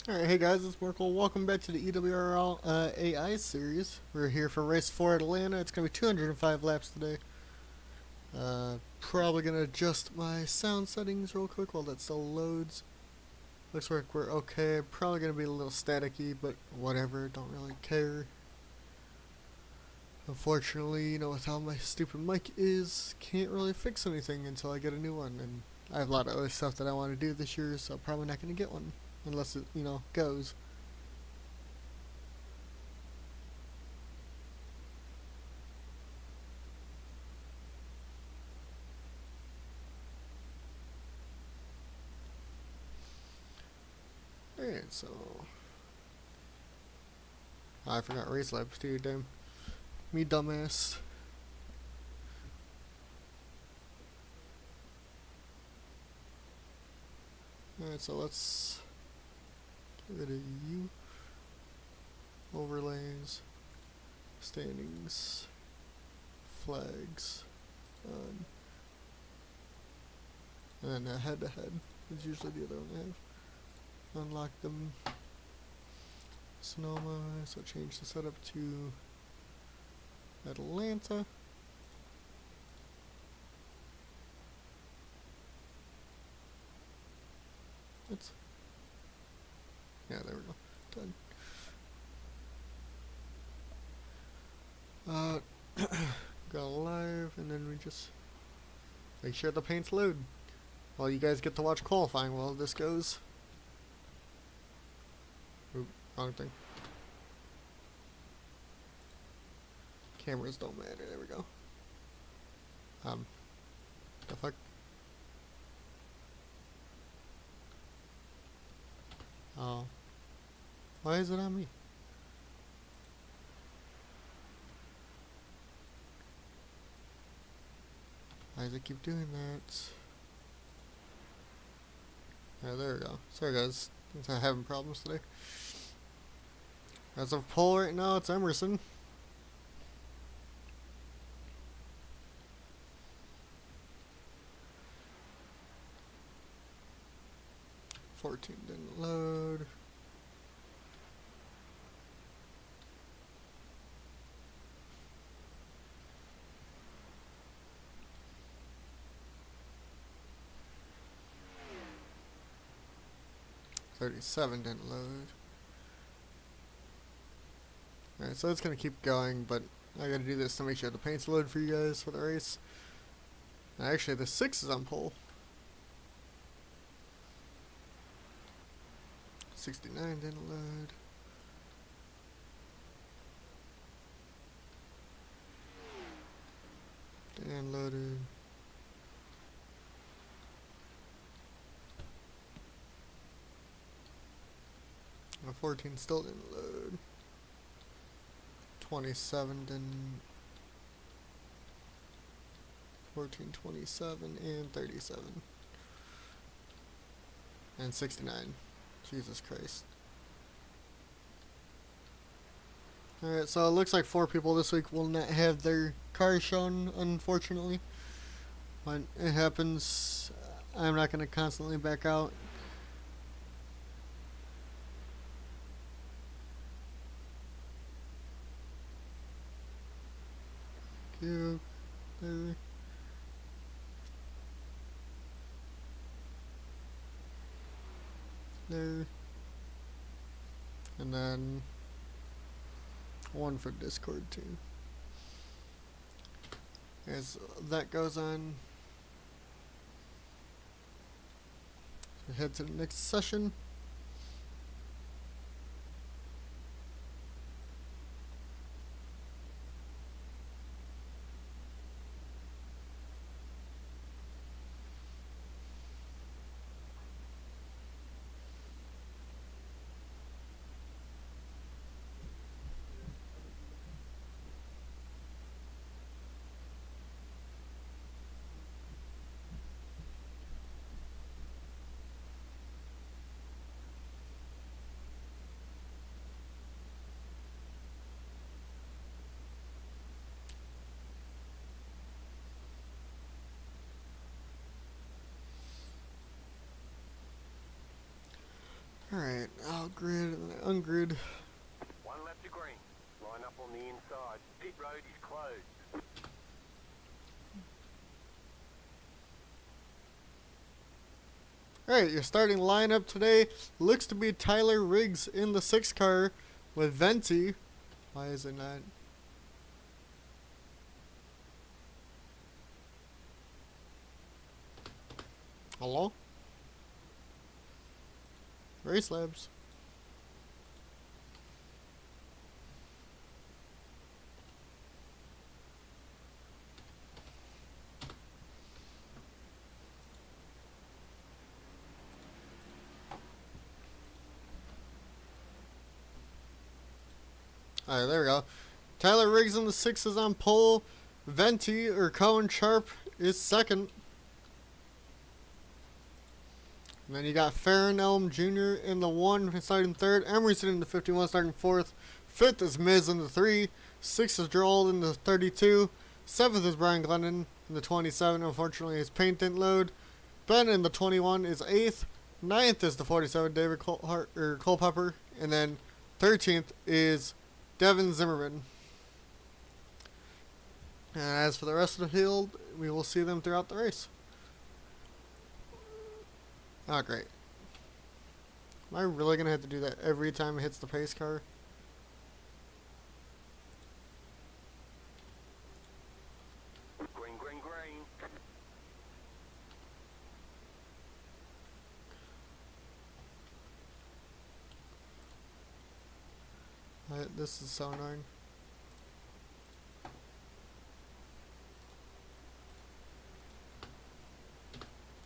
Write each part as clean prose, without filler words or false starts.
Alright, hey guys, it's Markel. Welcome back to the EWRL AI series. We're here for race 4 at Atlanta. It's going to be 205 laps today. Probably going to adjust my sound settings real quick while that still loads. Looks like we're okay. Probably going to be a little staticky, but whatever, don't really care. Unfortunately, you know, with how my stupid mic is, can't really fix anything until I get a new one. And I have a lot of other stuff that I want to do this year, so I'm probably not going to get one. Unless it, you know, goes. Alright, so... I forgot race laps too, damn. Me dumbass. Alright, so let's... get rid of you. Overlays. Standings. Flags. And then head-to-head is usually the other one I have. Unlock them. Sonoma, so change the setup to Atlanta. It's yeah, there we go. Done. Go live, and then we just make sure the paints load. While you guys get to watch qualifying while this goes. Oop, wrong thing. Cameras don't matter, there we go. The fuck? Oh. Why is it on me? Why does it keep doing that? Yeah, there we go. Sorry guys, I'm having problems today. As of poll right now, it's Emerson. Didn't load. $37 didn't load. Alright, so it's gonna keep going, but I gotta do this to make sure the paints load for you guys for the race. Actually, the 6 is on pole. 69 didn't load. Dan loaded. Oh, 14 still didn't load. 27 didn't. 14, 27, and 37. And 69. Jesus Christ. Alright, so it looks like 4 people this week will not have their cars shown, unfortunately. When it happens, I'm not going to constantly back out. There. There. And then one for Discord too. As that goes on, we head to the next session. on grid. One lap to green. Line up on the inside. Pit road is closed. Alright, your starting lineup today looks to be Tyler Riggs in the 6 car with Venti. Why is it not? Hello? Race Labs. Alright, there we go. Tyler Riggs in the 6 is on pole. Venti, or Coen Sharp, is second. And then you got Faron Elam Jr. in the 1 starting third. Emerson in the 51 starting fourth. Fifth is Miz in the 3. Sixth is Gerald in the 32. Seventh is Brian Glennon in the 27. Unfortunately, his paint didn't load. Ben in the 21 is 8th. Ninth is the 47, David Culpepper. And then 13th is Devin Zimmerman. And as for the rest of the field, we will see them throughout the race. Oh, great. Am I really going to have to do that every time it hits the pace car? Green, green, green. This is so annoying.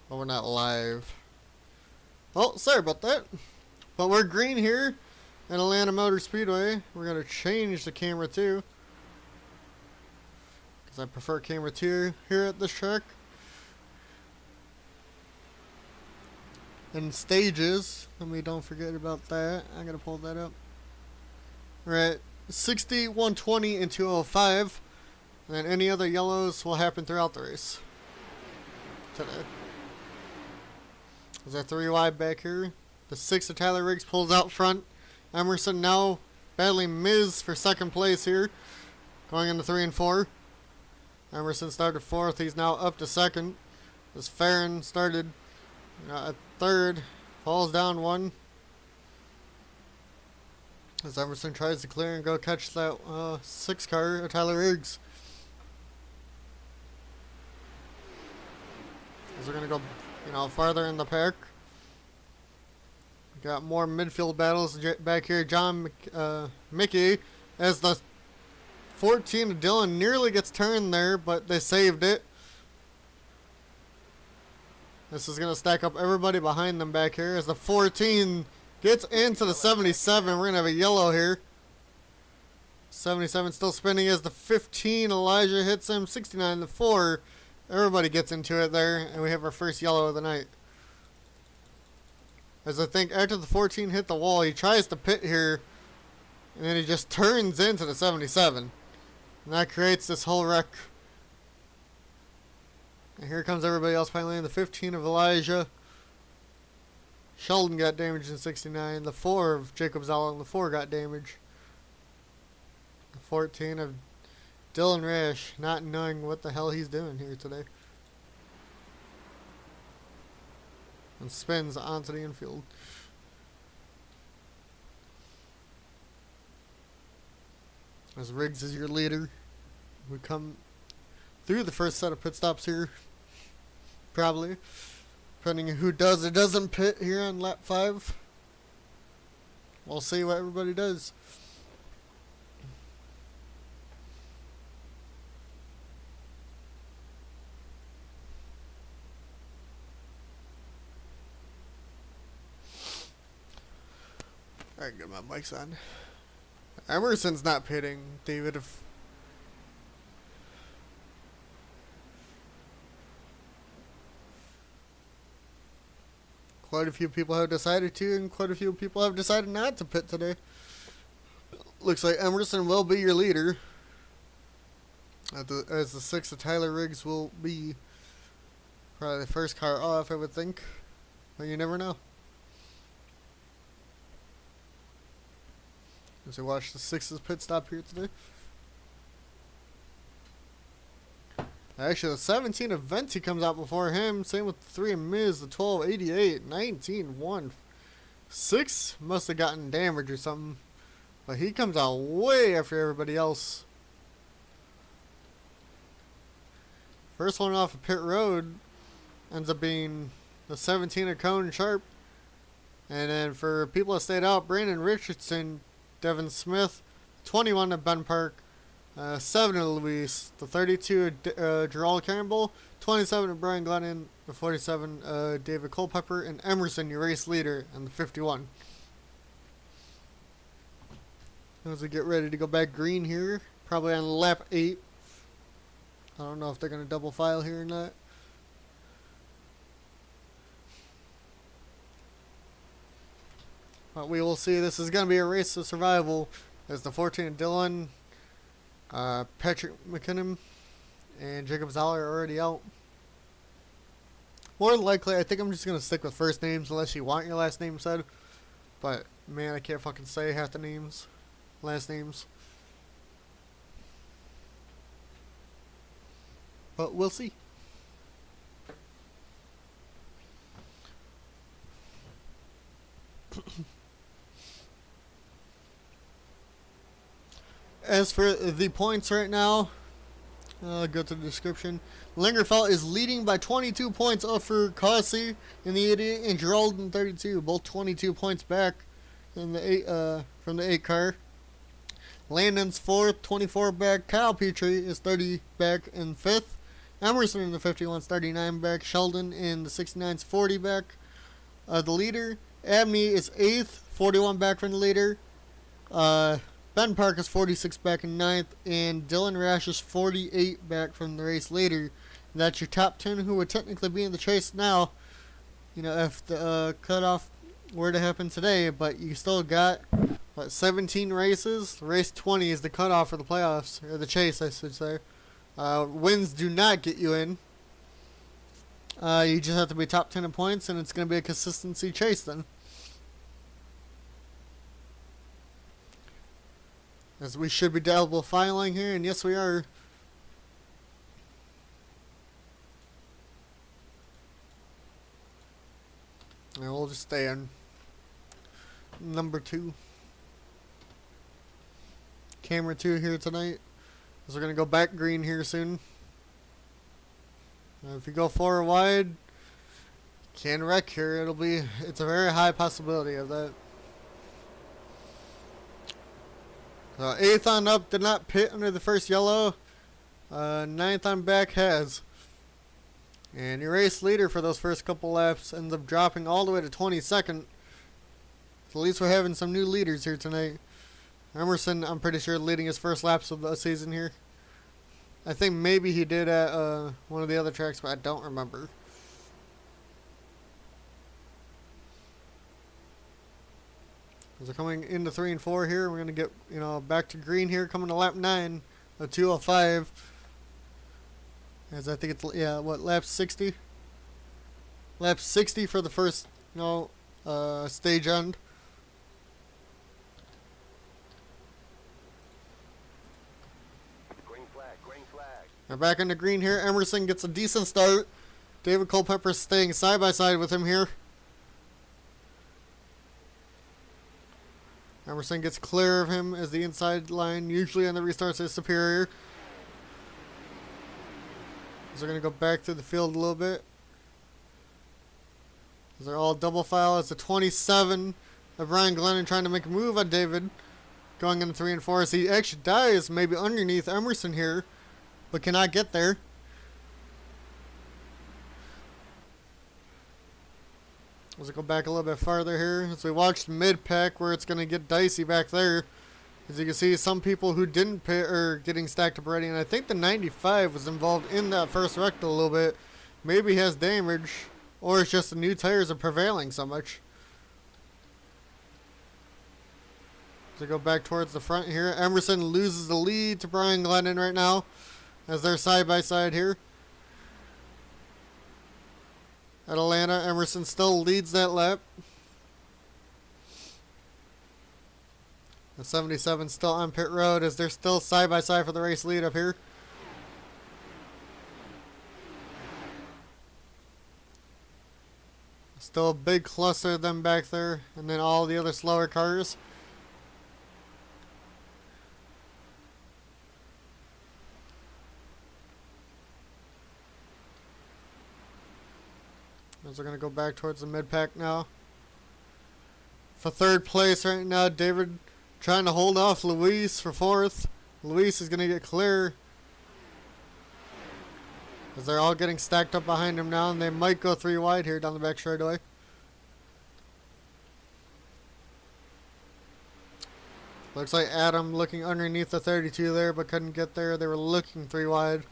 Oh, we're not live. Oh, sorry about that. But we're green here at Atlanta Motor Speedway. We're going to change the camera too, because I prefer camera 2 here at this track. And stages. Let me don't forget about that. I got to pull that up. Alright, 60, 120, and 205. And then any other yellows will happen throughout the race today. There's a 3 wide back here. The 6 of Tyler Riggs pulls out front. Emerson now battling Miz for second place here, going into 3 and 4. Emerson started 4th. He's now up to 2nd. As Faron started at 3rd, falls down 1. As Emerson tries to clear and go catch that 6 car of Tyler Riggs. As we're going to go, farther in the pack. We got more midfield battles back here. Jon Mickey, as the 14 of Dylan nearly gets turned there, but they saved it. This is going to stack up everybody behind them back here as the 14 gets into the 77. We're going to have a yellow here. 77 still spinning as the 15 Elijah hits him. 69 the 4. Everybody gets into it there, and we have our first yellow of the night. As I think after the 14 hit the wall, he tries to pit here, and then he just turns into the 77. And that creates this whole wreck. And here comes everybody else finally in the 15 of Elijah. Sheldon got damaged in 69. The 4 of Jacob Zala and the 4 got damaged. The 14 of Dylan Rash, not knowing what the hell he's doing here today. And spins onto the infield. As Riggs is your leader. We come through the first set of pit stops here. Probably. Depending on who does or doesn't pit here on lap 5. We'll see what everybody does. Alright, get my mics on. Emerson's not pitting, David. Quite a few people have decided to, and quite a few people have decided not to pit today. Looks like Emerson will be your leader. As the 6 of Tyler Riggs will be probably the first car off, I would think. But you never know. As we watch the 6's pit stop here today. Actually, the 17 of Venti comes out before him. Same with the 3 of Miz, the 12, 88, 19, 1. 6 must have gotten damage or something. But he comes out way after everybody else. First one off of pit road ends up being the 17 of Coen Sharp. And then for people that stayed out, Brandon Ritchison, Devin Smith, 21 of Ben Parke, 7 of Luis, the 32 of Gerald Campbell, 27 of Brian Glennon, the 47 of David Culpepper, and Emerson, your race leader, and the 51. As we get ready to go back green here, probably on lap 8. I don't know if they're going to double file here or not. But we will see. This is going to be a race of survival as the 14 of Dylan, Patrick McKinnon, and Jacob Zoller are already out. More than likely, I think I'm just going to stick with first names unless you want your last name said. But, man, I can't fucking say half the names. Last names. But we'll see. As for the points right now, I'll go to the description. Lingerfelt is leading by 22 points up for causey in the 88 and Gerald in 32, both 22 points back in the from the 8 car. Landen's 4th, 24 back. Kyle Petrie is 30 back in 5th. Emerson in the 51's 39 back. Sheldon in the 69's 40 back. The leader, Abney, is 8th, 41 back from the leader. Ben Parke is 46 back in 9th, and Dylan Rash is 48 back from the race leader. That's your top 10 who would technically be in the chase now, you know, if the cutoff were to happen today, but you still got, what, 17 races? Race 20 is the cutoff for the playoffs, or the chase, I should say. Wins do not get you in. You just have to be top 10 in points, and it's going to be a consistency chase then. As we should be double filing here, and yes we are. And we'll just stay on number 2. Camera 2 here tonight. As we're going to go back green here soon. If you go 4 wide, can wreck here. It's a very high possibility of that. 8th on up did not pit under the first yellow. 9th on back has. And your race leader for those first couple laps ends up dropping all the way to 22nd. So at least we're having some new leaders here tonight. Emerson, I'm pretty sure, leading his first laps of the season here. I think maybe he did at one of the other tracks, but I don't remember. As we're coming into 3 and 4 here, we're going to get, back to green here, coming to lap 9 of 205. As I think it's, lap 60? Lap 60 for the first, stage end. Green flag, green flag. We're back into green here. Emerson gets a decent start. David Culpepper staying side by side with him here. Emerson gets clear of him as the inside line usually on the restarts is superior. So we're going to go back to the field a little bit. They're all double file. It's a 27 of Brian Glennon trying to make a move on David. Going into 3 and 4 as he actually dies maybe underneath Emerson here, but cannot get there. As we go back a little bit farther here, as we watch mid-pack where it's going to get dicey back there. As you can see, some people who didn't pit are getting stacked up already, and I think the 95 was involved in that first wreck a little bit. Maybe he has damage, or it's just the new tires are prevailing so much. As we go back towards the front here, Emerson loses the lead to Brian Glennon right now, as they're side by side here. At Atlanta, Emerson still leads that lap. The 77 still on pit road as they're still side by side for the race lead up here. Still a big cluster of them back there, and then all the other slower cars. As we're going to go back towards the mid-pack now. For third place right now, David trying to hold off Luis for fourth. Luis is going to get clear, as they're all getting stacked up behind him now, and they might go 3 wide here down the back straightaway. Looks like Adam looking underneath the 32 there, but couldn't get there. They were looking 3 wide.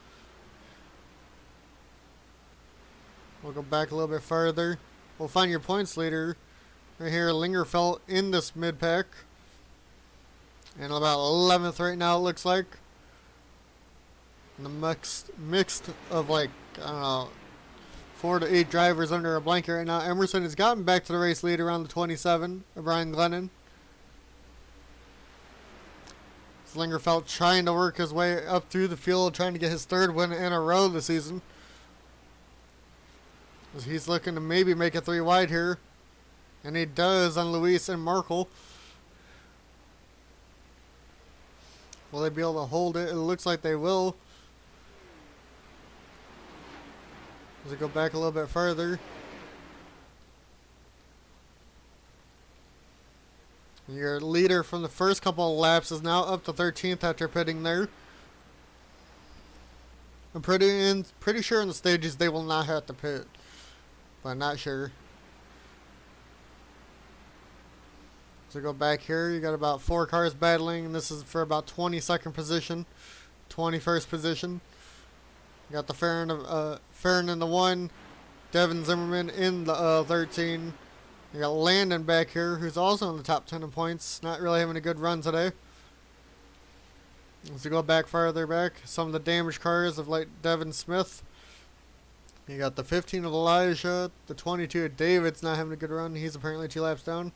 We'll go back a little bit farther. We'll find your points leader right here, Lingerfelt, in this mid-pack. And about 11th right now, it looks like. And the mixed of like, I don't know, 4 to 8 drivers under a blanket right now. Emerson has gotten back to the race lead around the 27 of Brian Glennon. Lingerfelt trying to work his way up through the field, trying to get his 3rd win in a row this season. As he's looking to maybe make it 3 wide here. And he does on Luis and Markel. Will they be able to hold it? It looks like they will. As we go back a little bit further. Your leader from the first couple of laps is now up to 13th after pitting there. I'm pretty sure in the stages they will not have to pit, but not sure. So go back here, you got about 4 cars battling, and this is for about 22nd position, 21st position. You got the Faron in the 1, Devin Zimmerman in the 13. You got Landen back here, who's also in the top 10 in points. Not really having a good run today. As we go back farther back, some of the damaged cars of like Devin Smith. You got the 15 of Elijah, the 22 of David's not having a good run. He's apparently 2 laps down.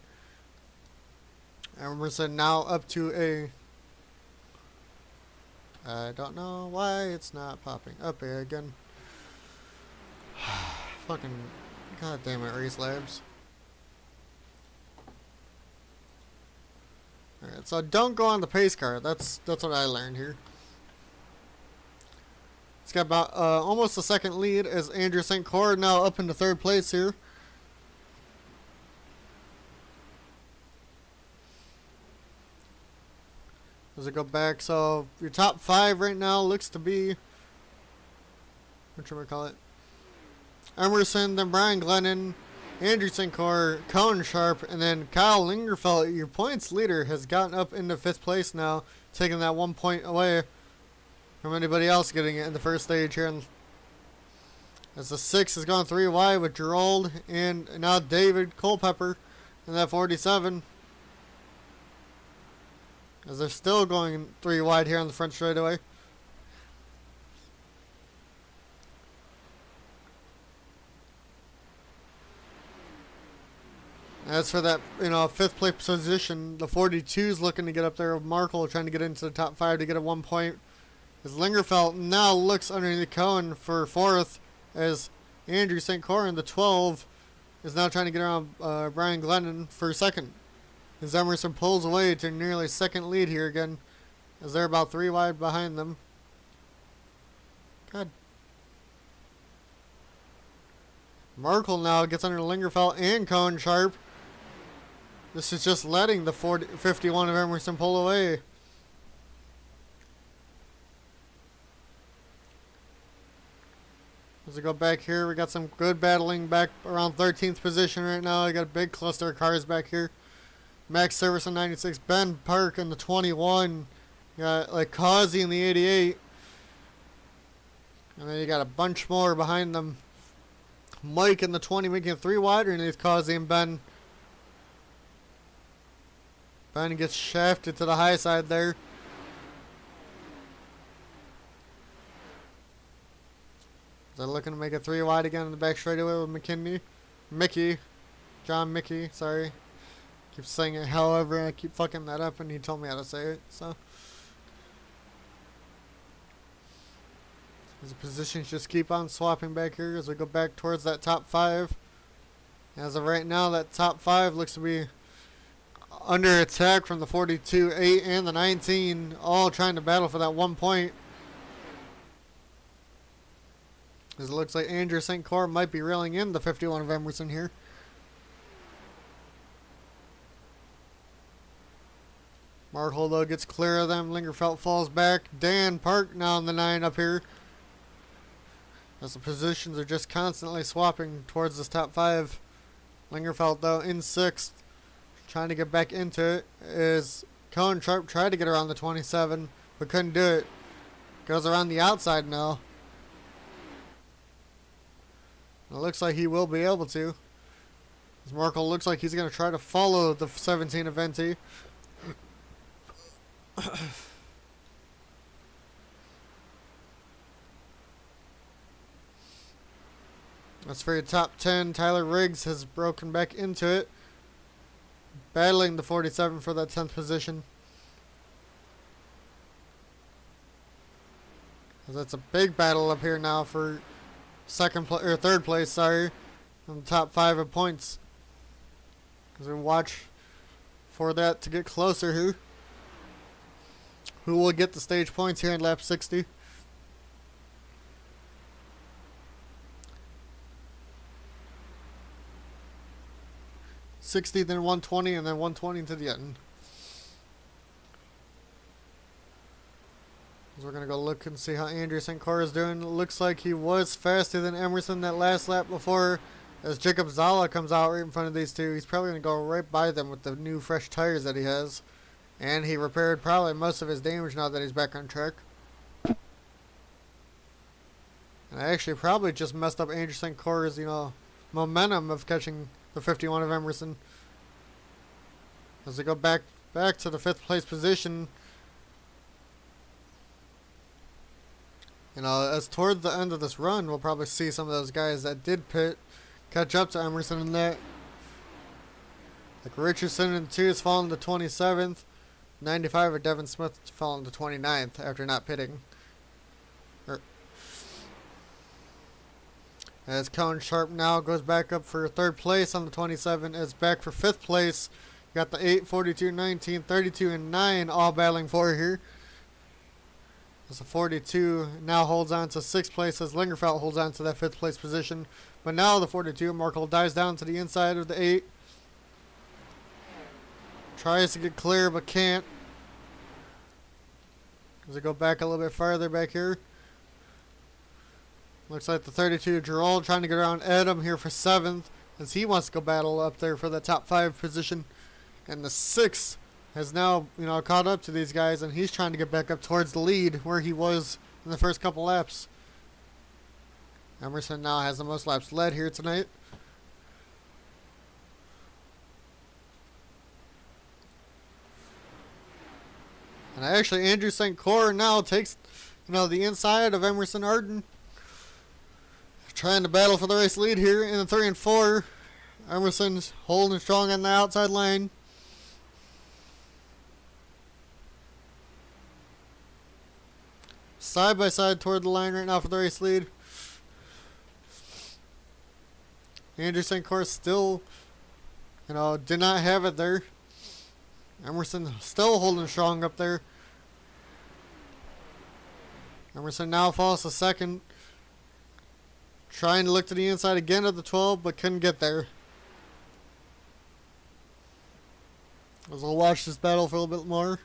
Emerson now up to a... I don't know why it's not popping up here again. Fucking... God damn it, Race Labs. Alright, so don't go on the pace car. That's what I learned here. It's got about almost a 2nd lead as Andrew St. Clair now up into 3rd place here. As I go back, so your top 5 right now looks to be, what should we call it? Emerson, then Brian Glennon, Andrew St. Clair, Coen Sharp, and then Kyle Lingerfelt, your points leader, has gotten up into 5th place now, taking that 1 point away from anybody else getting it in the first stage here. And as the 6 has gone 3 wide with Gerald and now David Culpepper in that 47. As they're still going 3 wide here on the front straightaway. As for that, 5th place position, the 42's looking to get up there with Markel, trying to get into the top 5 to get a 1 point. As Lingerfelt now looks underneath Coen for 4th, as Andrew St. Clair in the 12 is now trying to get around Brian Glennon for 2nd. As Emerson pulls away to nearly 2nd lead here again, as they're about 3 wide behind them. God. Markel now gets under Lingerfelt and Coen Sharp. This is just letting the 51 of Emerson pull away. As we go back here, we got some good battling back around 13th position right now. We got a big cluster of cars back here. Max Service in 96, Ben Parke in the 21. You got like Causey in the 88. And then you got a bunch more behind them. Mike in the 20 making it 3 wide underneath Causey and Ben. Ben gets shafted to the high side there. They're looking to make it 3 wide again in the back straightaway with Jon Mickey, sorry. keep saying it however, I keep fucking that up, and he told me how to say it, so. The positions just keep on swapping back here as we go back towards that top 5. As of right now, that top 5 looks to be under attack from the 42, 8, and the 19, all trying to battle for that 1 point. As it looks like Andrew St. Clair might be reeling in the 51 of Emerson here. Markel, though, gets clear of them. Lingerfelt falls back. Dan Parke now in the 9 up here. As the positions are just constantly swapping towards this top 5. Lingerfelt, though, in 6th. Trying to get back into it is Coen Sharp. Tried to get around the 27, but couldn't do it. Goes around the outside now. It looks like he will be able to. As Markel looks like he's going to try to follow the 17 of Venti. That's for your top 10. Tyler Riggs has broken back into it. Battling the 47 for that 10th position. That's a big battle up here now for third place, sorry. On the top 5 of points. As we watch for that to get closer here. Who will get the stage points here in lap 60? '60, then 120, and then 120 to the end. So we're going to go look and see how Andrew St. Clair is doing. It looks like he was faster than Emerson that last lap before. As Jacob Zala comes out right in front of these two, he's probably going to go right by them with the new fresh tires that he has. And he repaired probably most of his damage now that he's back on track. And I actually probably just messed up Andrew St. Clair's, momentum of catching the 51 of Emerson. As they go back to the 5th place position. As toward the end of this run, we'll probably see some of those guys that did pit catch up to Emerson in that. Like Richardson in 2 has fallen to 27th. 95 of Devin Smith fallen to 29th after not pitting. As Coen Sharp now goes back up for 3rd place on the 27, as back for 5th place. You got the 8, 42, 19, 32, and 9 all battling for here. As the 42 now holds on to 6th place, as Lingerfelt holds on to that 5th place position. But now the 42, Markel dives down to the inside of the 8. Tries to get clear, but can't. As we go back a little bit farther back here. Looks like the 32, Gerald, trying to get around Adam here for 7th. As he wants to go battle up there for the top 5 position. And the 6 has now, caught up to these guys. And he's trying to get back up towards the lead where he was in the first couple laps. Emerson now has the most laps led here tonight. And actually, Andrew St. Clair now takes, the inside of Emerson Ardon. Trying to battle for the race lead here in the 3 and 4. Emerson's holding strong on the outside lane. Side by side toward the line right now for the race lead. Andrew St. Clair still, did not have it there. Emerson still holding strong up there. Emerson now falls to 2nd. Trying to look to the inside again of the 12, but couldn't get there. As we'll watch this battle for a little bit more.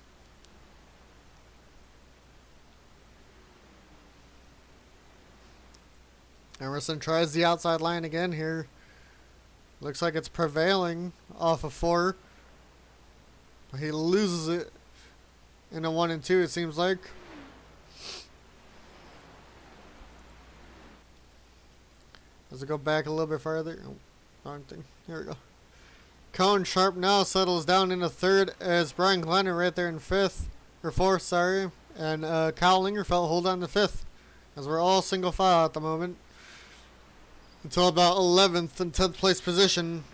Emerson tries the outside line again here. Looks like it's prevailing off of 4. He loses it in a 1 and 2, it seems like. As we go back a little bit farther. Oh, wrong thing. Here we go. Coen Sharp now settles down into 3rd as Brian Glennon right there in 5th. Or 4th, sorry. And Kyle Lingerfelt hold on to 5th. As we're all single file at the moment. Until about 11th and 10th place position.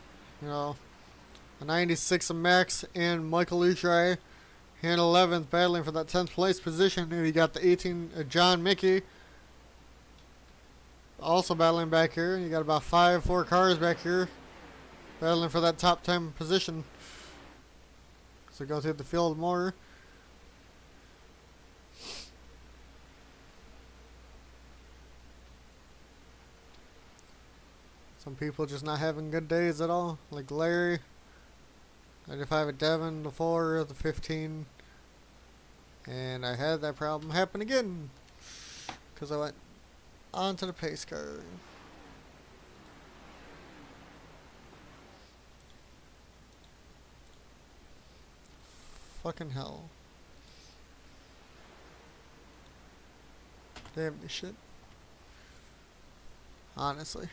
And a 96 of Max and Michael Utray. Here in 11th, battling for that 10th place position. And you got the 18 Jon Mickey. Also battling back here. You got about 4 cars back here. Battling for that top 10 position. So go through the field more. Some people just not having good days at all. Like Larry. 95 at Devin, the 4, the 15. And I had that problem happen again. Because I went onto the pace car. Fucking hell. Damn this shit. Honestly.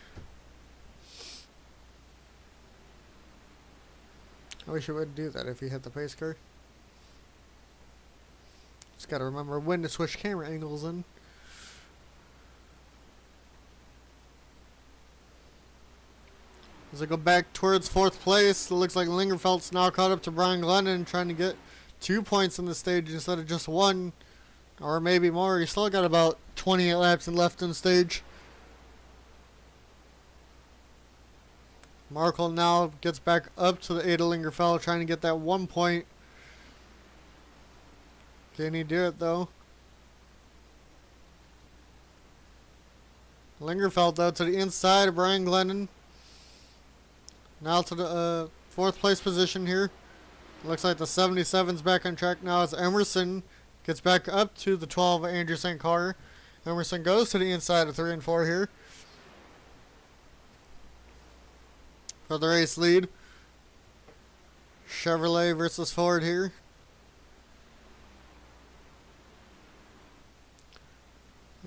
I wish it would do that if you hit the pace car. Just gotta remember when to switch camera angles in. As I go back towards 4th place, it looks like Lingerfelt's now caught up to Brian Glennon, trying to get 2 points in the stage instead of just 1. Or maybe more. He's still got about 28 laps left in the stage. Markel now gets back up to the 8 of Lingerfelt, trying to get that 1 point. Can he do it though? Lingerfelt though to the inside of Brian Glennon. Now to the 4th place position here. Looks like the 77's back on track now as Emerson gets back up to the 12 of Andrew St. Car. Emerson goes to the inside of 3 and 4 here. For the race lead. Chevrolet versus Ford here.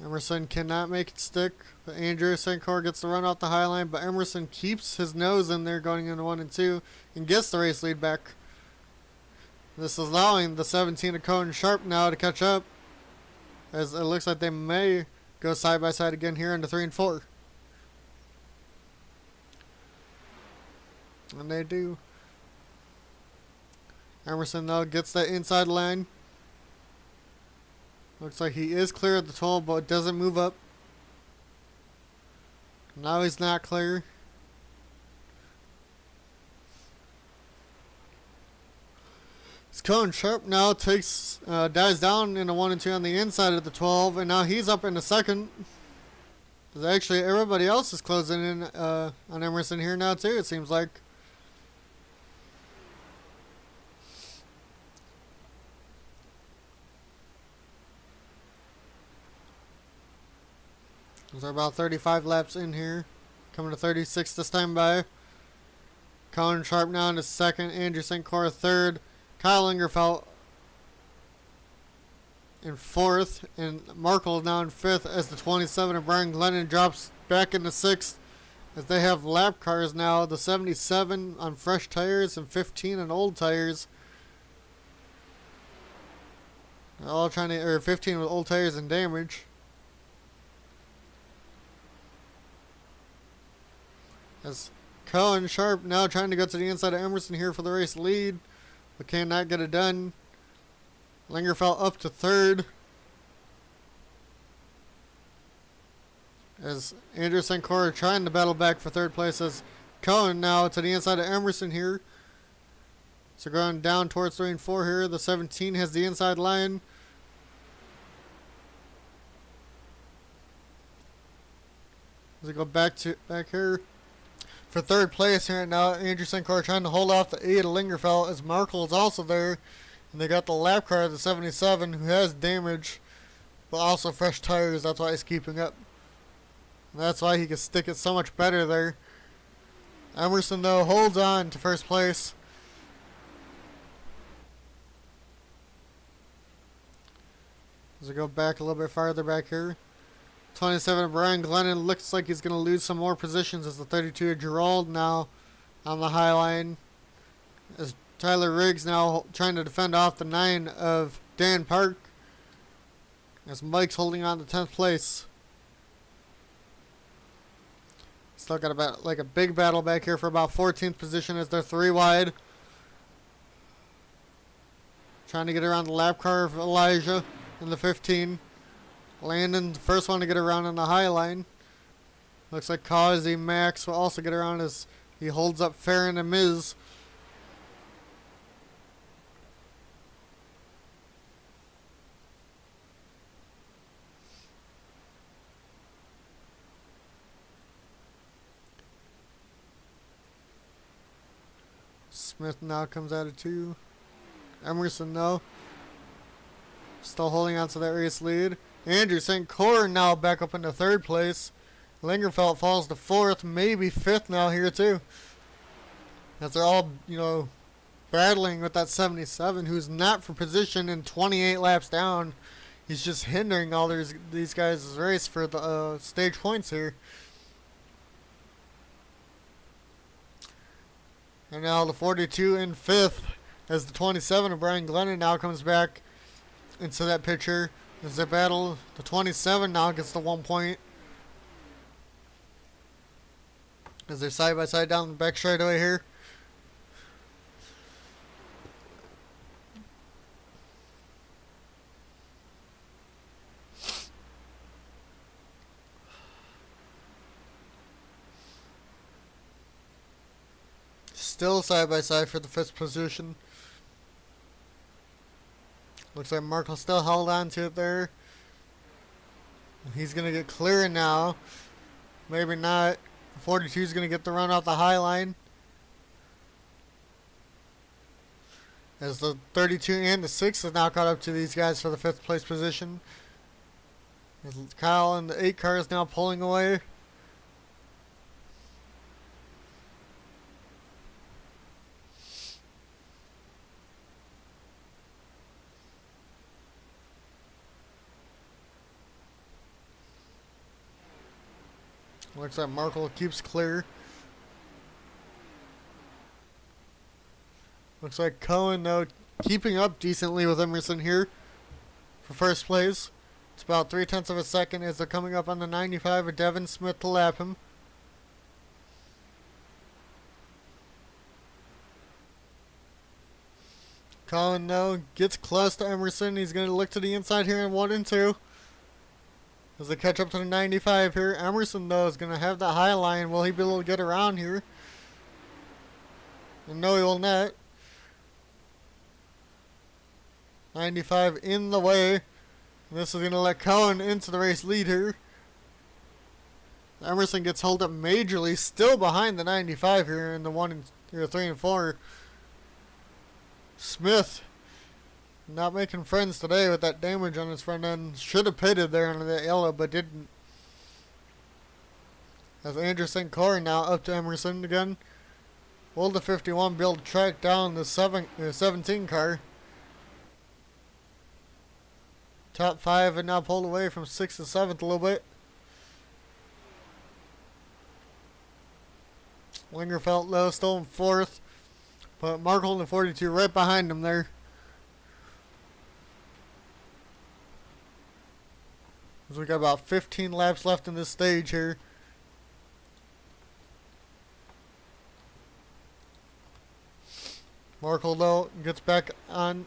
Emerson cannot make it stick. But Andrew St. Car gets the run off the high line, but Emerson keeps his nose in there going into 1 and 2 and gets the race lead back. This is allowing the 17 of Coen Sharp now to catch up, as it looks like they may go side by side again here into 3 and 4. And they do. Emerson though gets that inside line. Looks like he is clear at the 12, but doesn't move up. Now he's not clear. Coen Sharp now takes dives down into 1 and 2 on the inside of the 12, and now he's up in the 2nd. Actually, everybody else is closing in on Emerson here now too, it seems like. There's about 35 laps in here. Coming to 36 this time by. Coen Sharp now in the 2nd. Andrew St. Car 3rd. Kyle Lingerfelt in 4th. And Markel now in 5th as the 27 of Brian Glennon drops back into 6th. As they have lap cars now. The 77 on fresh tires and 15 on old tires. They're all trying to, or 15 with old tires and damage. As Coen Sharp now trying to go to the inside of Emerson here for the race lead, but cannot get it done. Lingerfelt up to 3rd. As Andrew St. Car trying to battle back for 3rd place as Coen now to the inside of Emerson here. So going down towards 3 and 4 here. The 17 has the inside line. As we go back here. For 3rd place here now, Andrew St. Car trying to hold off the 8 of Lingerfelt as Markel is also there. And they got the lap car, the 77, who has damage, but also fresh tires. That's why he's keeping up. And that's why he can stick it so much better there. Emerson, though, holds on to 1st place. As we go back a little bit farther back here. 27 Brian Glennon looks like he's going to lose some more positions as the 32 of Gerald now on the high line. As Tyler Riggs now trying to defend off the 9 of Dan Parke. As Mike's holding on to 10th place. Still got about like a big battle back here for about 14th position as they're 3 wide. trying to get around the lap car of Elijah in the 15. Landen, the first one to get around on the high line. Looks like Causey Max will also get around as he holds up Faron and Miz. Smith now comes out of 2. Emerson, though, still holding on to that race lead. Andrew St. Cyr now back up into 3rd place. Lingerfelt falls to 4th, maybe 5th now here, too. As they're all, battling with that 77, who's not for position and 28 laps down. He's just hindering all these guys' race for the stage points here. And now the 42 in 5th as the 27 of Brian Glennon now comes back into that picture as they battle. The 27 now gets the 1 point as they're side by side down the back straightaway here. Still side by side for the 5th position. Looks like Markel still held on to it there. He's going to get clear now. Maybe not. 42 is going to get the run off the high line. As the 32 and the 6 is now caught up to these guys for the 5th place position. As Kyle and the 8 car is now pulling away. Looks like Markel keeps clear. Looks like Coen, though, keeping up decently with Emerson here for 1st place. It's about 0.3 of a second as they're coming up on the 95 of Devin Smith to lap him. Coen, though, gets close to Emerson. He's going to look to the inside here in 1 and 2. As they catch up to the 95 here. Emerson, though, is going to have that high line. Will he be able to get around here? And no, he will not. 95 in the way. And this is going to let Coen into the race lead here. Emerson gets held up majorly. Still behind the 95 here in the 3 and 4. Smith not making friends today with that damage on his front end. Should have pitted there under that yellow, but didn't. As Andrew St. Cyr now up to Emerson again. Will the 51 be able to track down the 17 car? Top 5 and now pulled away from 6th to 7th a little bit. Lingerfelt, though, still in 4th. But Markel in the 42 right behind him there. As we got about 15 laps left in this stage here. Markel, though, gets back on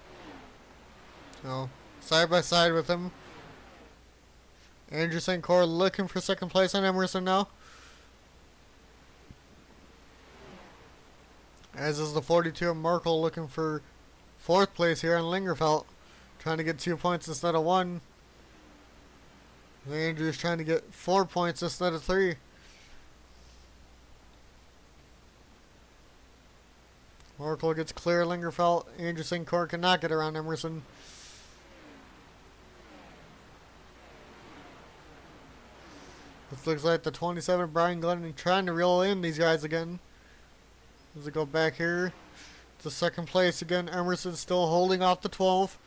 side by side with him. Andrew St. Cyr looking for 2nd place on Emerson now. As is the 42 of Markel looking for 4th place here on Lingerfelt. Trying to get 2 points instead of 1. Andrew's trying to get 4 points instead of 3. Markel gets clear. Lingerfelt. Andrew St. Cyr cannot get around Emerson. This looks like the 27 Brian Glennon trying to reel in these guys again. As we go back here to 2nd place again. Emerson still holding off the 12.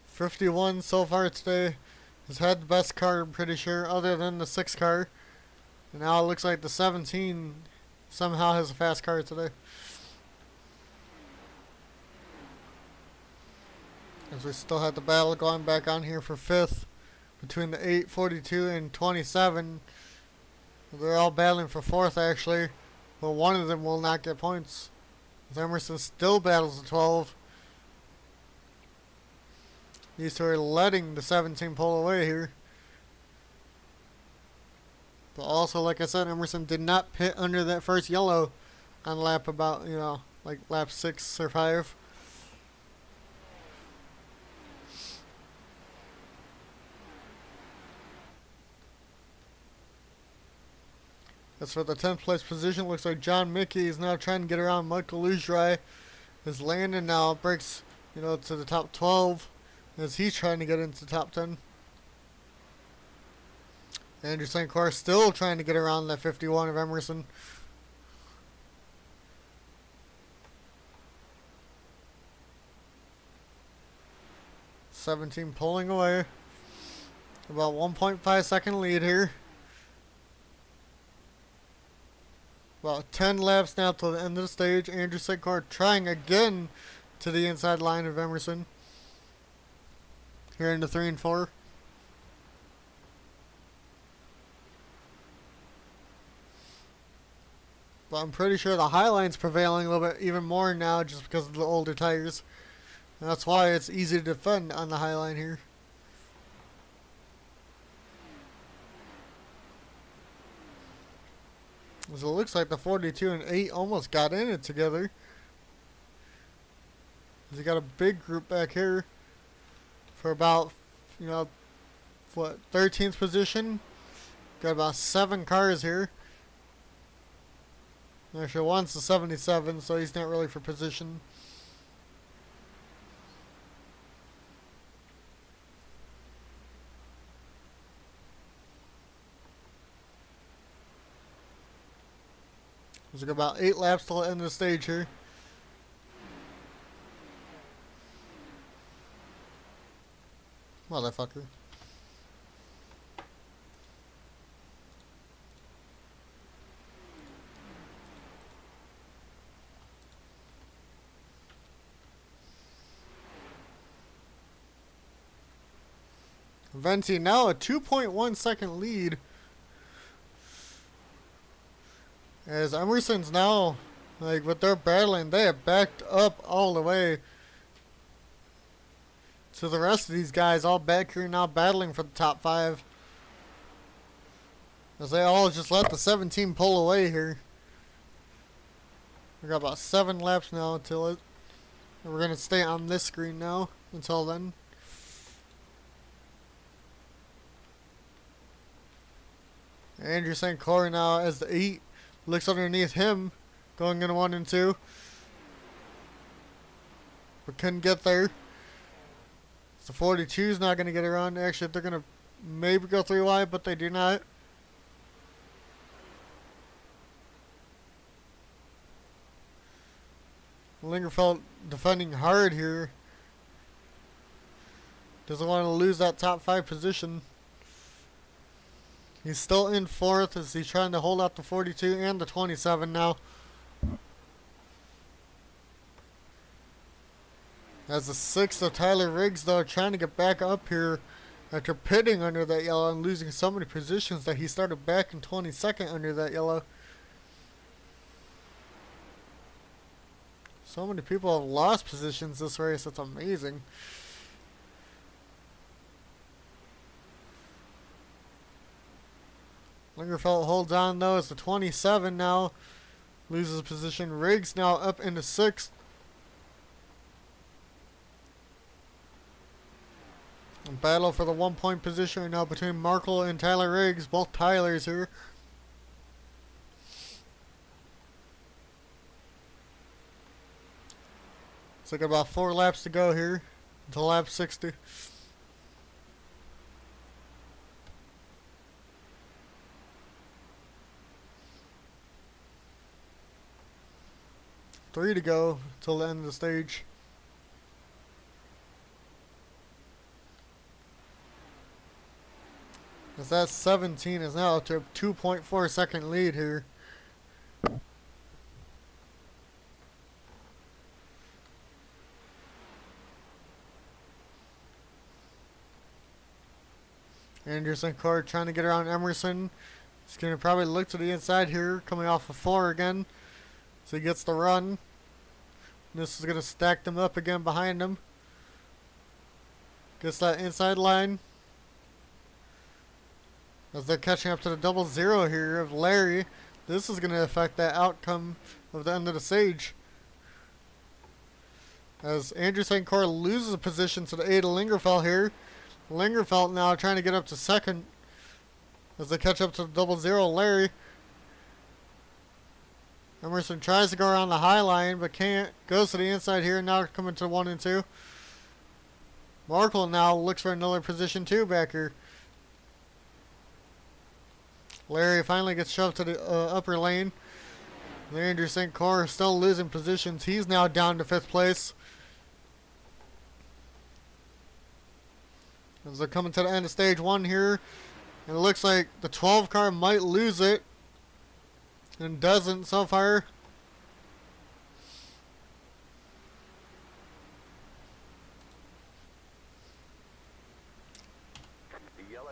'51 so far today has had the best car, I'm pretty sure, other than the 6 car. And now it looks like the 17 somehow has a fast car today. As we still have the battle going back on here for 5th between the 8, 42, and 27. They're all battling for fourth, actually. But one of them will not get points. Emerson still battles the 12. These two are letting the 17 pull away here. But also, like I said, Emerson did not pit under that first yellow on lap about, like lap 6 or 5. As for the 10th place position, looks like Jon Mickey is now trying to get around Michael Lujrai. As Landen now breaks, to the top 12 as he's trying to get into the top 10. Andrew St. Clair still trying to get around that 51 of Emerson. '17 pulling away. About 1.5 second lead here. About 10 laps now till the end of the stage. Andrew St. Clair trying again to the inside line of Emerson. Here into 3 and 4. But I'm pretty sure the Highline's prevailing a little bit even more now just because of the older tires. And that's why it's easy to defend on the Highline here. So it looks like the 42 and 8 almost got in it together. You got a big group back here for about, 13th position. Got about 7 cars here. Actually, one's the 77, so he's not really for position. There's about 8 laps till the end of the stage here. Motherfucker. Venti now a 2.1 second lead. As Emerson's now, with their battling, they have backed up all the way. So the rest of these guys all back here now battling for the top 5. As they all just let the 17 pull away here. We got about 7 laps now until it. We're going to stay on this screen now until then. Andrew St. Clair now as the 8 looks underneath him, going into 1 and 2. But couldn't get there. The 42 is not going to get around. Actually, they're going to maybe go 3 wide, but they do not. Lingerfelt defending hard here. Doesn't want to lose that top 5 position. He's still in 4th as he's trying to hold out the 42 and the 27 now. As the 6th of Tyler Riggs, though, trying to get back up here after pitting under that yellow and losing so many positions that he started back in 22nd under that yellow. So many people have lost positions this race. It's amazing. Lingerfelt holds on, though, as the 27 now loses position. Riggs now up into 6th. Battle for the 1-point position right now between Markel and Tyler Riggs. Both Tylers here. It's like about 4 laps to go here until lap 60. Three to go till the end of the stage. As that 17 is now to a 2.4 second lead here. Andrew St. Clair trying to get around Emerson. He's going to probably look to the inside here, coming off of 4 again. So he gets the run. This is going to stack them up again behind him. Gets that inside line. As they're catching up to the 0-0 here of Larry. This is going to affect that outcome of the end of the stage. As Andrew St. Cyr loses a position to the aid of Lingerfelt here. Lingerfelt now trying to get up to second. As they catch up to the 0-0 Larry. Emerson tries to go around the high line but can't. Goes to the inside here. Now coming to 1 and 2. Markel now looks for another position 2 back here. Larry finally gets shoved to the upper lane. Andrew St. Cyr still losing positions. He's now down to 5th place. As they're coming to the end of stage 1 here. And it looks like the 12 car might lose it. And doesn't so far.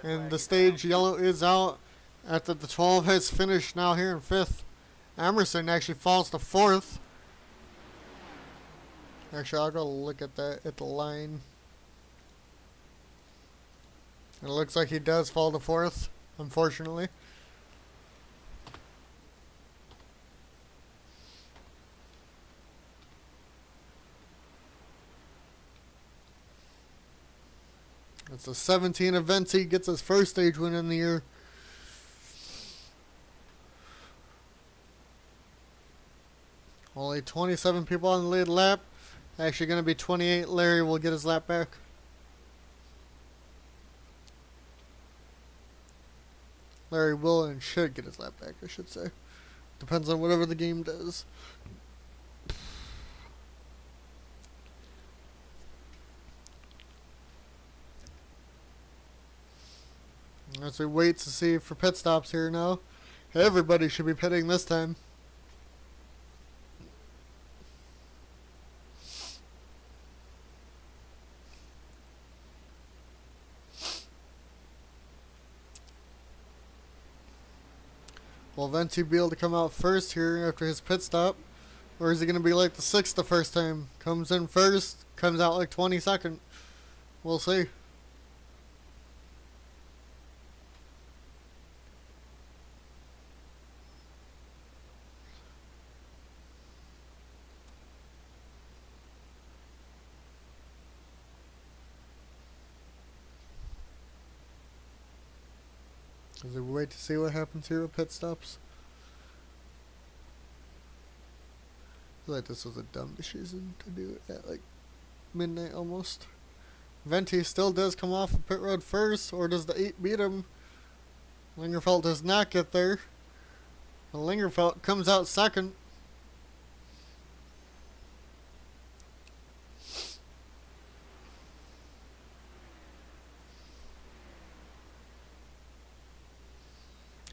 And the stage yellow is out after the 12 has finished now here in 5th. Emerson actually falls to 4th. Actually, I'll go look at that at the line. And it looks like he does fall to 4th, unfortunately. It's a 17 event. He gets his first stage win in the year. Only 27 people on the lead lap. Actually going to be 28. Larry will get his lap back. Larry will and should get his lap back, I should say. Depends on whatever the game does. As we wait to see for pit stops here now. Everybody should be pitting this time. Will Venti be able to come out first here after his pit stop? Or is he going to be like the 6th the first time? Comes in first, comes out like 22nd. We'll see. As we wait to see what happens here with pit stops. I feel like this was a dumb decision to do it at like midnight almost. Venti still does come off of pit road first, or does the 8 beat him? Lingerfelt does not get there. Lingerfelt comes out second.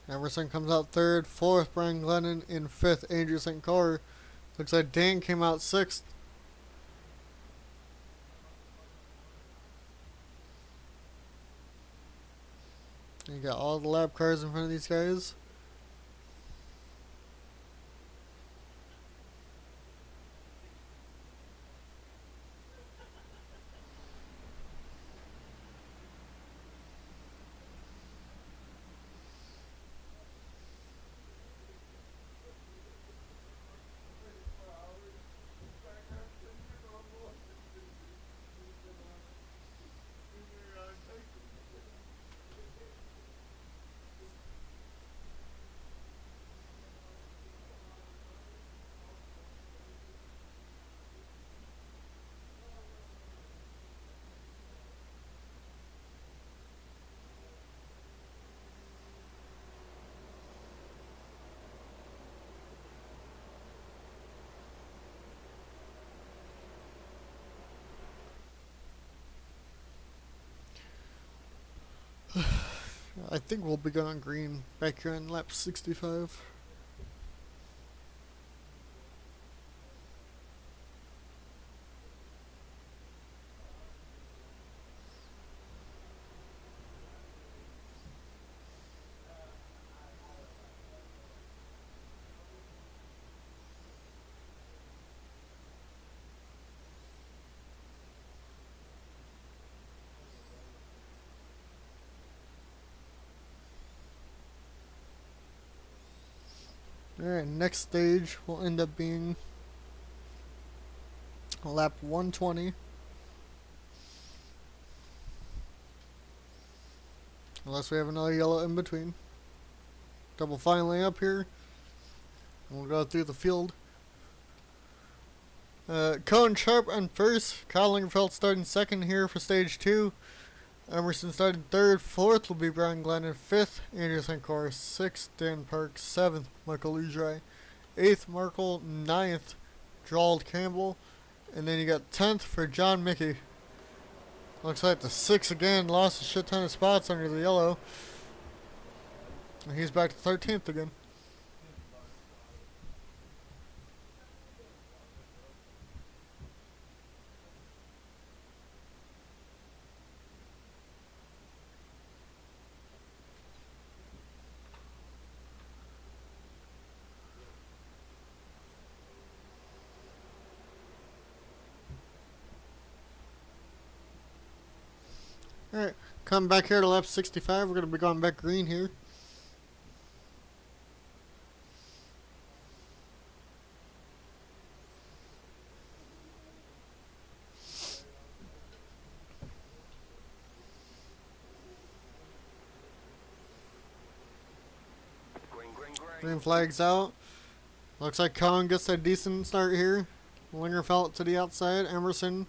Emerson comes out 3rd, 4th, Brian Glennon, in 5th, Andrew St. Cyr. Looks like Dan came out 6th. You got all the lap cars in front of these guys. I think we'll be good on green back here on lap 65. Alright, next stage will end up being lap 120. Unless we have another yellow in between. Double finally up here. We'll go through the field. Coen Sharp on first. Kyle Lingerfelt starting second here for stage 2. Emerson started third. Fourth will be Brian Glennon. Fifth, Andrew St. Clair. Sixth, Dan Parke. Seventh, Michael Ujrai. Eighth, Markel. Ninth, Gerald Campbell. And then you got 10th for Jon Mickey. Looks like the 6 again lost a shit ton of spots under the yellow. And he's back to 13th again. Alright, coming back here to lap 65. We're going to be going back green here. Green flag's out. Looks like Coen gets a decent start here. Lingerfelt to the outside. Emerson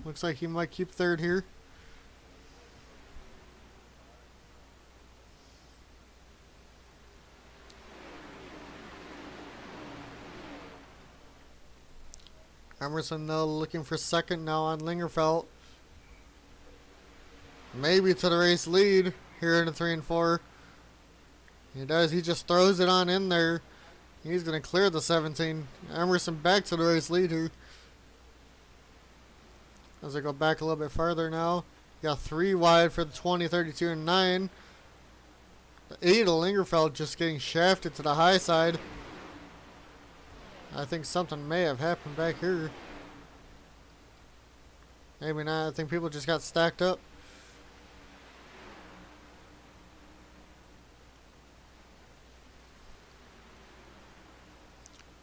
looks like he might keep third here. Emerson though looking for second now on Lingerfelt. Maybe to the race lead here in the 3 and 4. He does. He just throws it on in there. He's going to clear the 17. Emerson back to the race lead here. As I go back a little bit farther now. Got 3 wide for the 20, 32, and 9. The 8 of Lingerfelt just getting shafted to the high side. I think something may have happened back here. Maybe not. I think people just got stacked up.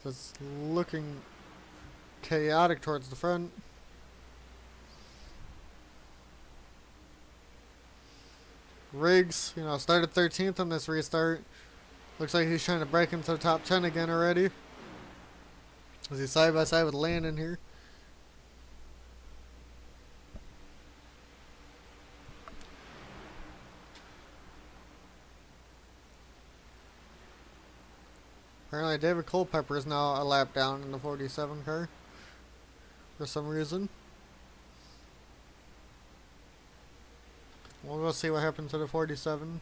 It's looking chaotic towards the front. Riggs, started 13th on this restart. Looks like he's trying to break into the top 10 again already. Is he side by side with Landen here? Apparently David Culpepper is now a lap down in the 47 car. For some reason. We'll go see what happened to the 47.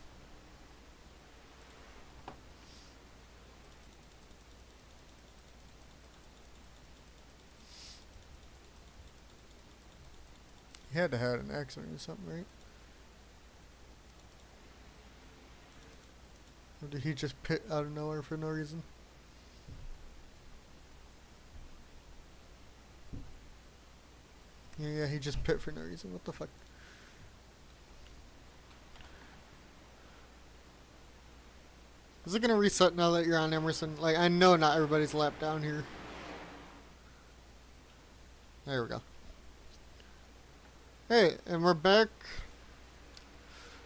He had to have had an accident or something, right? Or did he just pit out of nowhere for no reason? Yeah, he just pit for no reason. What the fuck? Is it gonna reset now that you're on Emerson? Like, I know not everybody's lap down here. There we go. Hey, and we're back.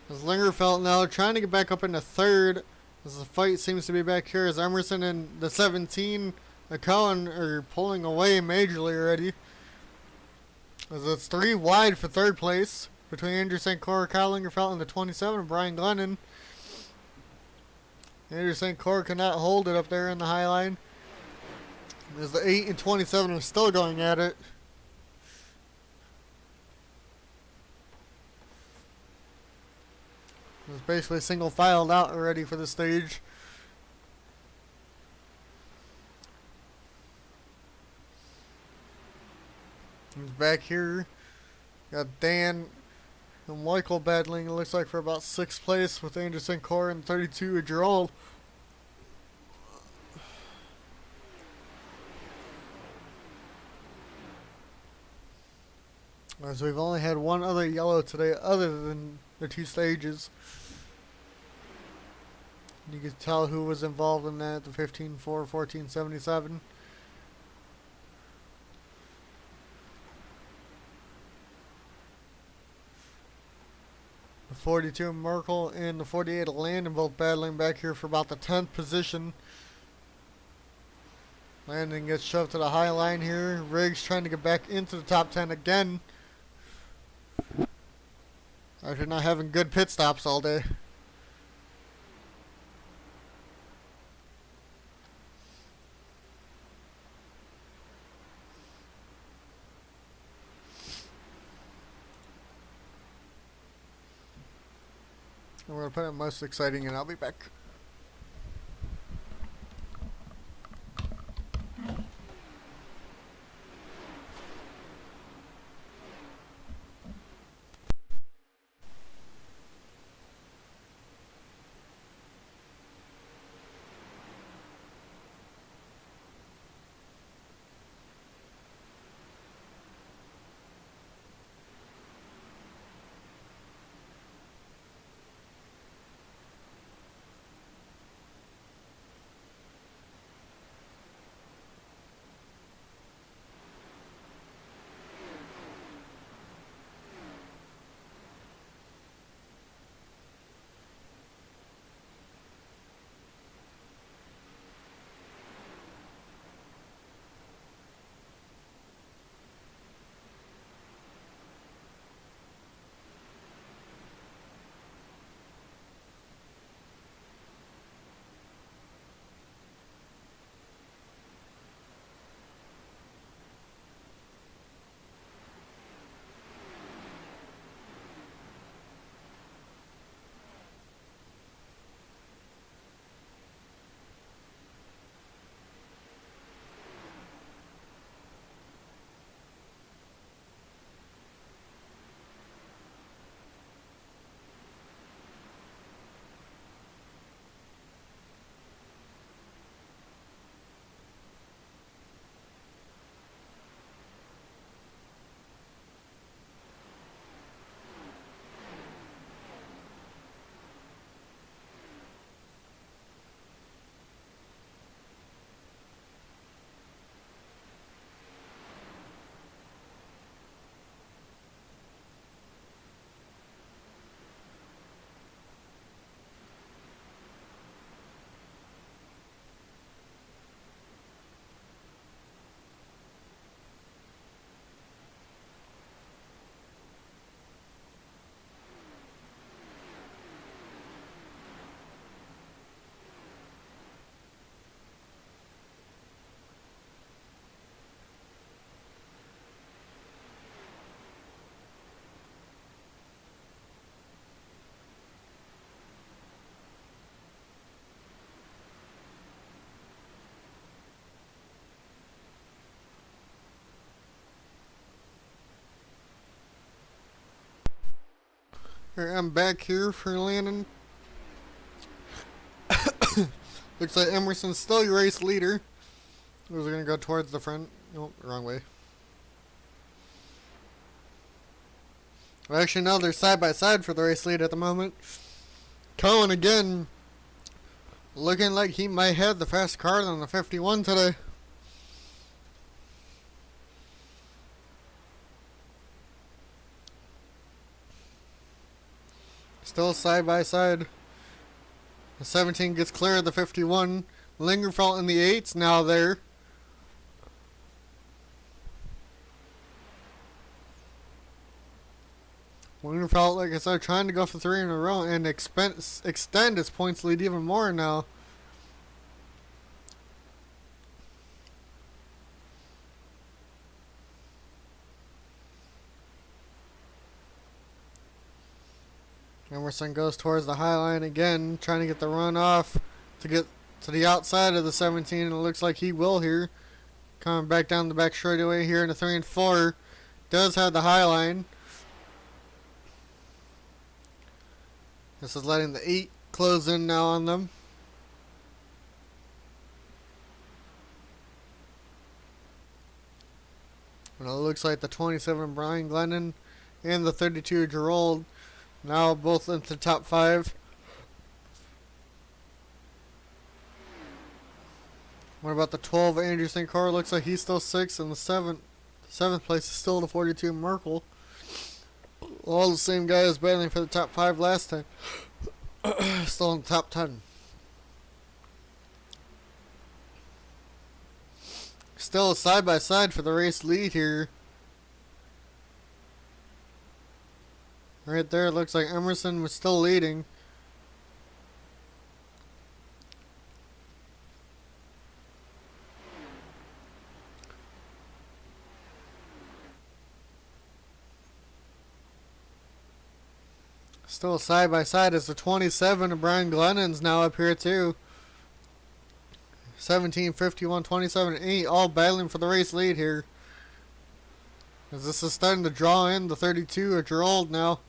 As Lingerfelt now trying to get back up into third. As the fight seems to be back here as Emerson and the 17, the Coen, are pulling away majorly already. As it's 3 wide for third place between Andrew St. Clair, Kyle Lingerfelt, and the 27, Brian Glennon. Andrew St. Clair cannot hold it up there in the high line. As the 8 and 27 are still going at it. It's basically single filed out already for the stage. He's back here. Got Dan and Michael battling, it looks like, for about 6th place with Andrew St. Clair and 32 Gerald. As we've only had one other yellow today other than the 2 stages. You can tell who was involved in that. The 15-4, 1477. The 42 Markel and the 48 Landen both battling back here for about the 10th position. Landen gets shoved to the high line here. Riggs trying to get back into the top 10 again, after not having good pit stops all day. And we're going to put it most exciting, and I'll be back. I'm back here for Landen. Looks like Emerson's still your race leader. Was going to go towards the front. Nope, wrong way. Well, actually, now they're side by side for the race lead at the moment. Coen again, looking like he might have the fast car on the 51 today. Still side by side. The 17 gets clear of the 51. Lingerfelt in the 8's now there. Lingerfelt, like I said, trying to go for 3 in a row and extend his points lead even more now. Emerson goes towards the high line again, trying to get the run off to get to the outside of the 17, and it looks like he will here. Coming back down the back straightaway here in the 3 and 4. Does have the high line. This is letting the 8 close in now on them. And it looks like the 27 Brian Glennon and the 32 Gerald now both into the top 5. What about the 12 Andrew St. Carr? Looks like he's still 6th, and the seventh place is still the 42 Markel. All the same guys battling for the top 5 last time. Still in the top 10. Still a side-by-side for the race lead here. Right there, it looks like Emerson was still leading. Still side by side as the 27 of Brian Glennon's now up here too. 17, 51, 27, 8, all battling for the race lead here. As this is starting to draw in the 32 of Gerald now.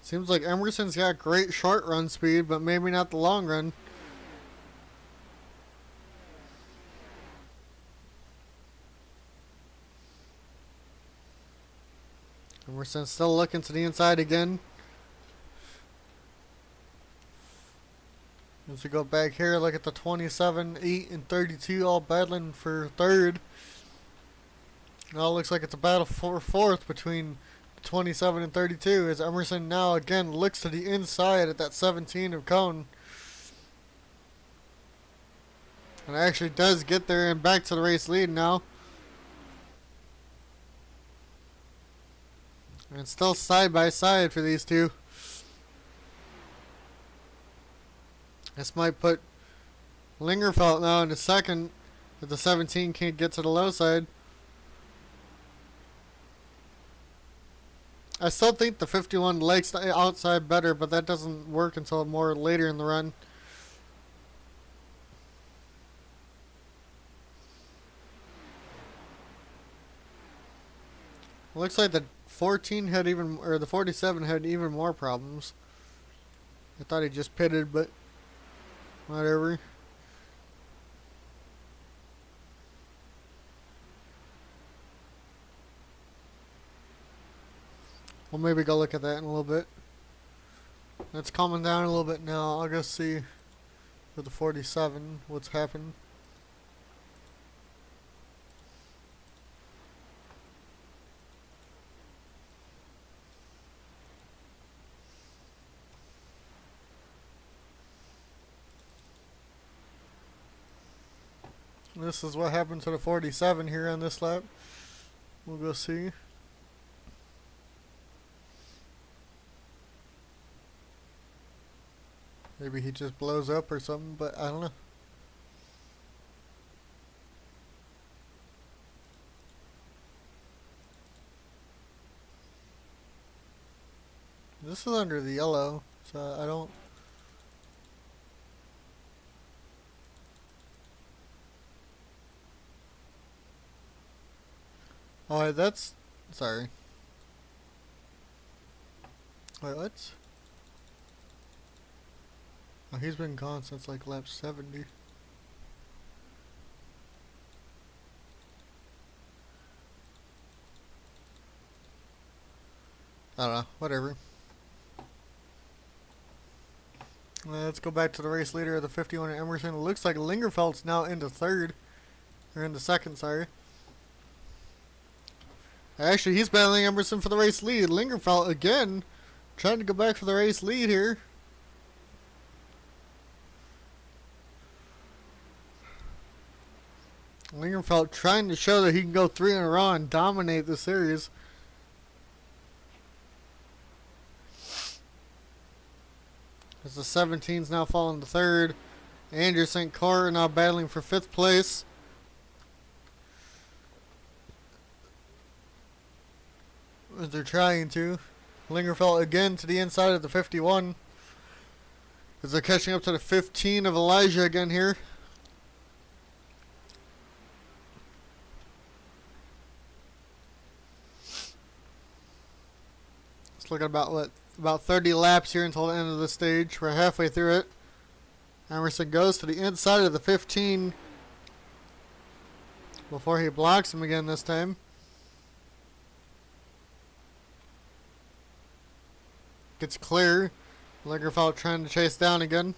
Seems like Emerson's got great short run speed, but maybe not the long run. Emerson's still looking to the inside again. As we go back here, look at the 27, 8, and 32 all battling for third. It all looks like it's a battle for fourth between 27 and 32 as Emerson now again looks to the inside at that 17 of Coen. And actually does get there and back to the race lead now. And still side by side for these two. This might put Lingerfelt now in the second if the 17 can't get to the low side. I still think the 51 likes the outside better, but that doesn't work until more later in the run. Looks like the 14 had even, or the 47 had even more problems. I thought he just pitted, but whatever. We'll maybe go look at that in a little bit. It's calming down a little bit now. I'll go see with the 47 what's happened. This is what happened to the 47 here on this lap. We'll go see. Maybe he just blows up or something, but I don't know. This is under the yellow, so I don't... Oh, that's... Sorry. Wait, what? Oh, he's been gone since like lap 70. I don't know, whatever. Let's go back to the race leader of the 51 at Emerson. It looks like Lingerfelt's now into third. Or into second, sorry. Actually, he's battling Emerson for the race lead. Lingerfelt again trying to go back for the race lead here. Lingerfelt trying to show that he can go 3 in a row and dominate the series. As the 17's now falling to third. Andrew St. Carr now battling for 5th place. As they're trying to. Lingerfelt again to the inside of the 51. As they're catching up to the 15 of Elijah again here. Look at about 30 laps here until the end of the stage. We're halfway through it. Emerson goes to the inside of the 15 before he blocks him again this time. Gets clear. Lingerfelt trying to chase down again.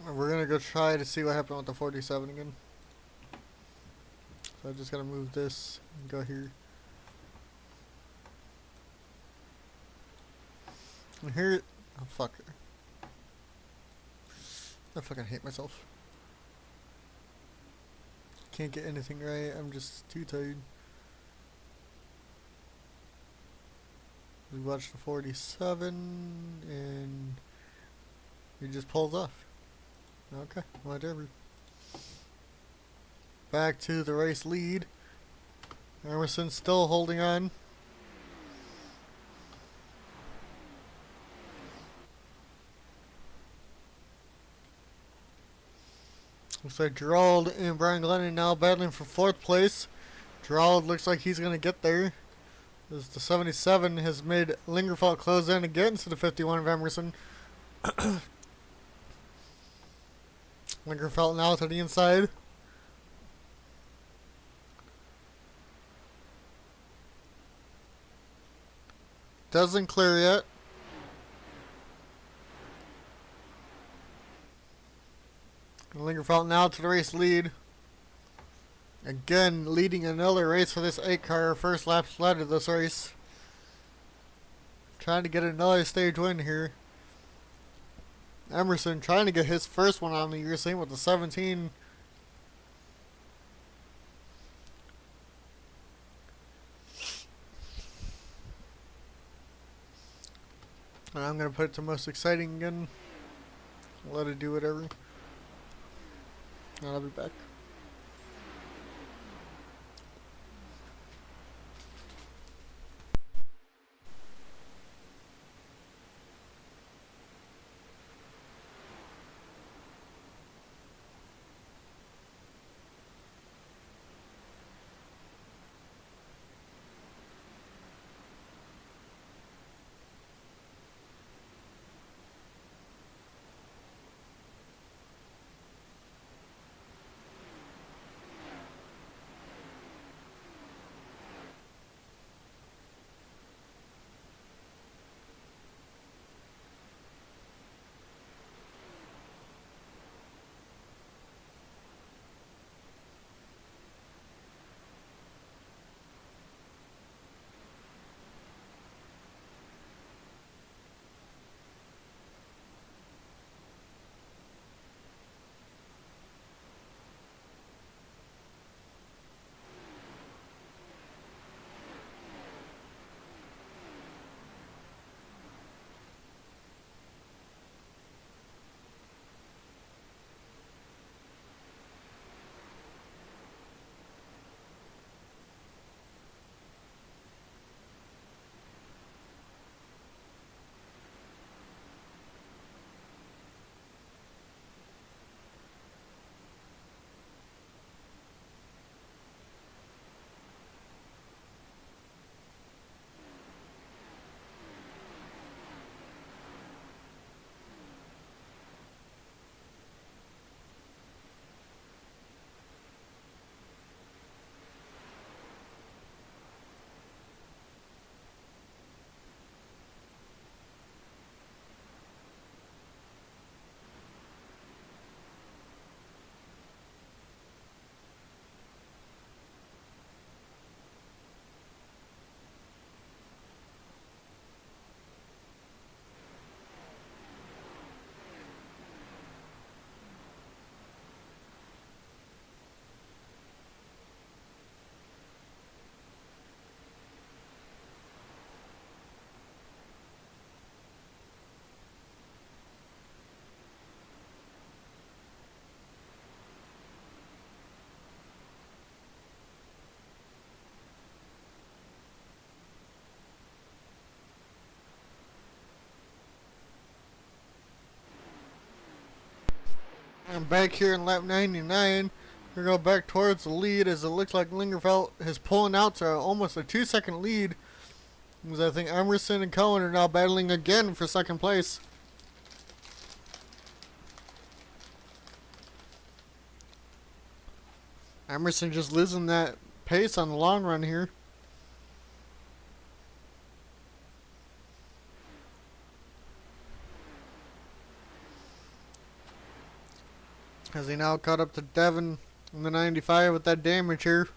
We're gonna go try to see what happened with the 47 again. So I just gotta move this and go here. And here, oh fuck. I fucking hate myself. Can't get anything right, I'm just too tired. We watched the 47 and he just pulls off. Okay, whatever. Back to the race lead. Emerson still holding on. Looks like Gerald and Brian Glennon now battling for 4th place. Gerald looks like he's going to get there. As the 77 has made Lingerfelt close in again to the 51 of Emerson. Lingerfelt now to the inside. Doesn't clear yet. Lingerfelt now to the race lead. Again, leading another race for this 8-car. First lap sled of this race. Trying to get another stage win here. Emerson trying to get his first one on the year, same with the 17. And I'm going to put it to most exciting again. Let it do whatever. And I'll be back. I'm back here in lap 99. We're going to go back towards the lead as it looks like Lingerfelt is pulling out to almost a 2-second lead. Because I think Emerson and Coen are now battling again for second place. Emerson just losing that pace on the long run here. As he now caught up to Devin in the 95 with that damage here.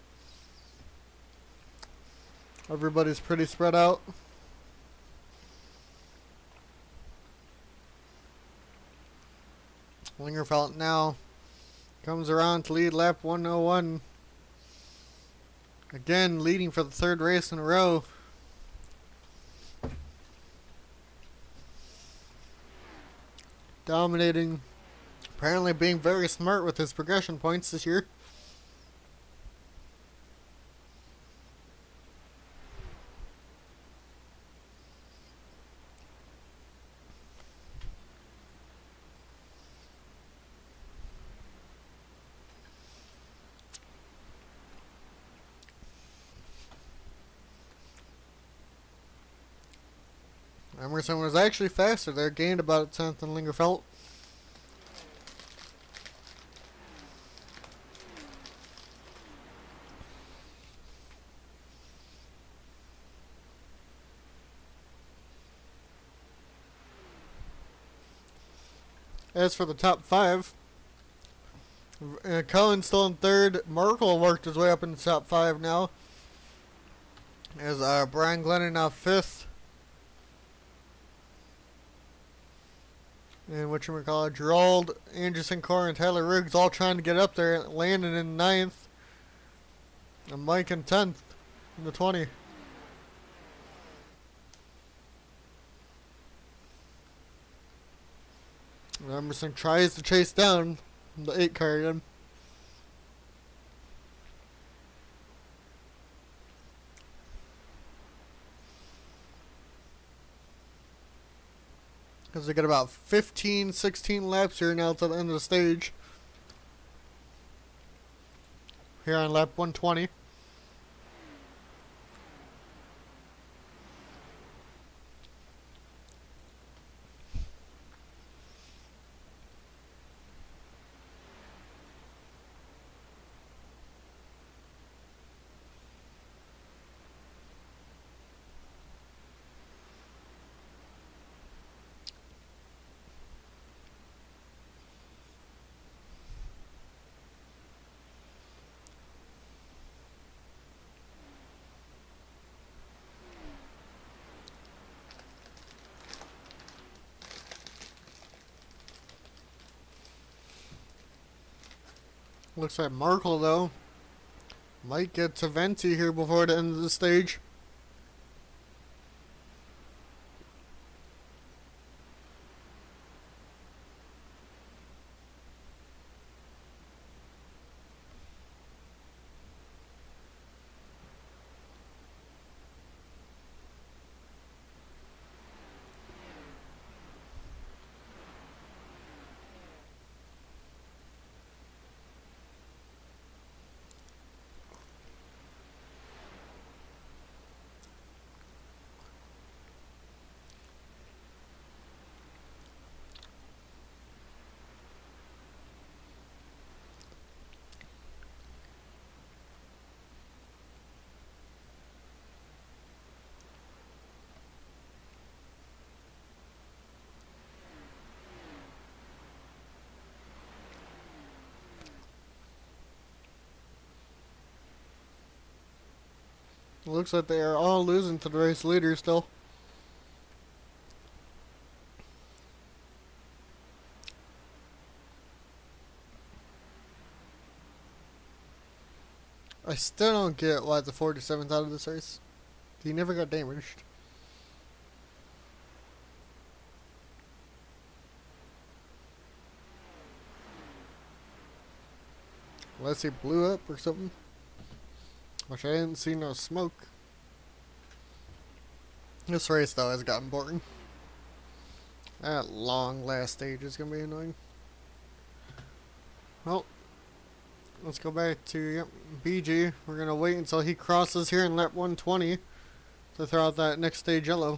Everybody's pretty spread out. Lingerfelt now comes around to lead lap 101. Again, leading for the third race in a row. Dominating. Apparently being very smart with his progression points this year. Emerson was actually faster there, gained about a tenth than Lingerfelt. As for the top five, Coen still in third. Markel worked his way up in the top five now. As Brian Glennon now fifth. And whatchamacallit, Gerald, Anderson, Core, and Tyler Riggs all trying to get up there. Landon in ninth. And Mike in 10th in the 20. Emerson tries to chase down the 8 car again. Because they got about 15, 16 laps here now to the end of the stage. Here on lap 120. Looks like Markel, though, might get to Venti here before the end of the stage. Looks like they are all losing to the race leader still. I still don't get why the 47th out of this race. He never got damaged. Unless he blew up or something. Which I didn't see no smoke. This race, though, has gotten boring. That long last stage is going to be annoying. Well, let's go back to BG. We're going to wait until he crosses here in lap 120 to throw out that next stage yellow.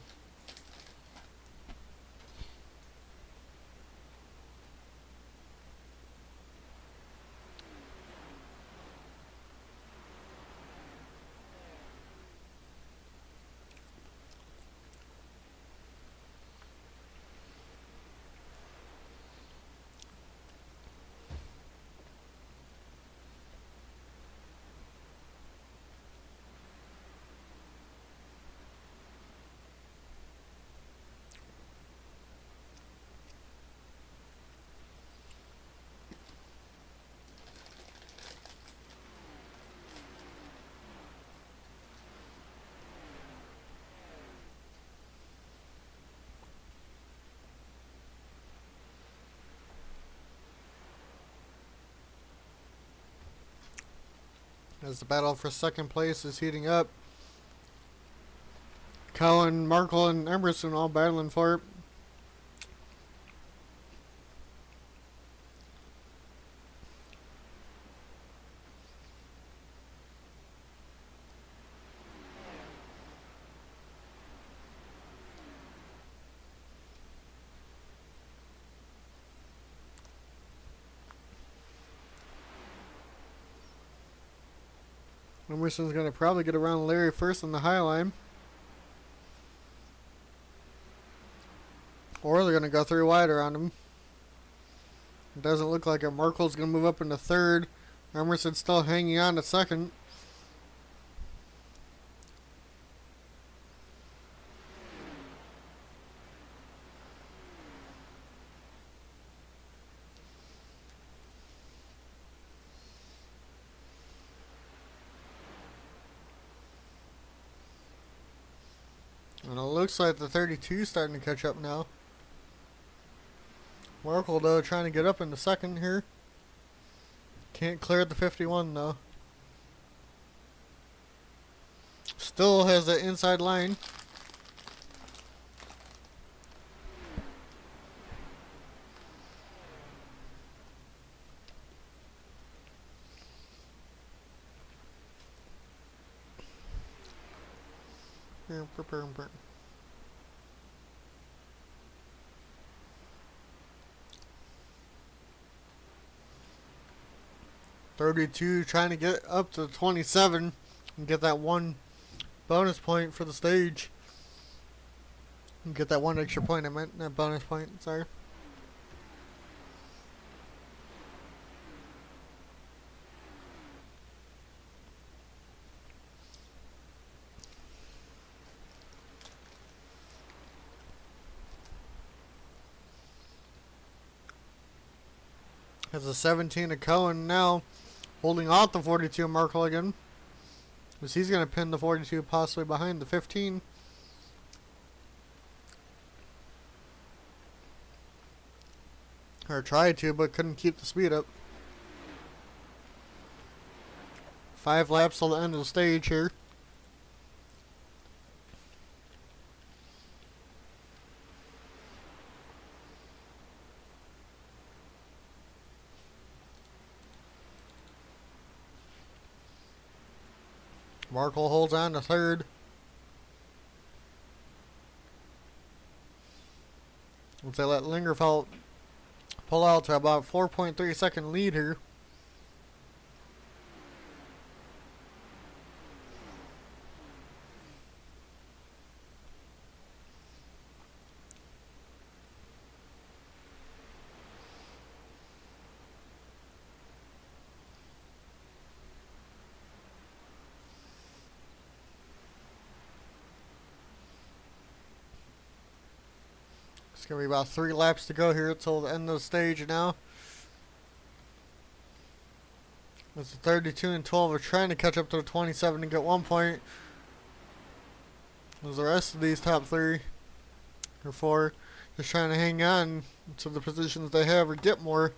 as the battle for second place is heating up. Coen, Markel, and Emerson all battling for it. Emerson's going to probably get around Larry first on the high line. Or they're going to go 3 wide around him. It doesn't look like it. Markel's going to move up into third. Emerson's still hanging on to second. And it looks like the 32 is starting to catch up now. Markel, though, trying to get up into second here. Can't clear the 51, though. Still has the inside line. Prepare. 32 trying to get up to 27 and get that 1 bonus point for the stage. And get that 1 extra point, I meant, that bonus point, sorry. Has a 17 of Coen now, holding off the 42 Markel again. Because he's going to pin the 42 possibly behind the 15. Or tried to, but couldn't keep the speed up. 5 laps till the end of the stage here. Markel holds on to third. Once they let Lingerfelt pull out to about 4.3 second lead here. It's going to be about 3 laps to go here until the end of the stage now. As the 32 and 12 are trying to catch up to the 27 and get 1 point. As the rest of these top 3 or 4 just trying to hang on to the positions they have or get more.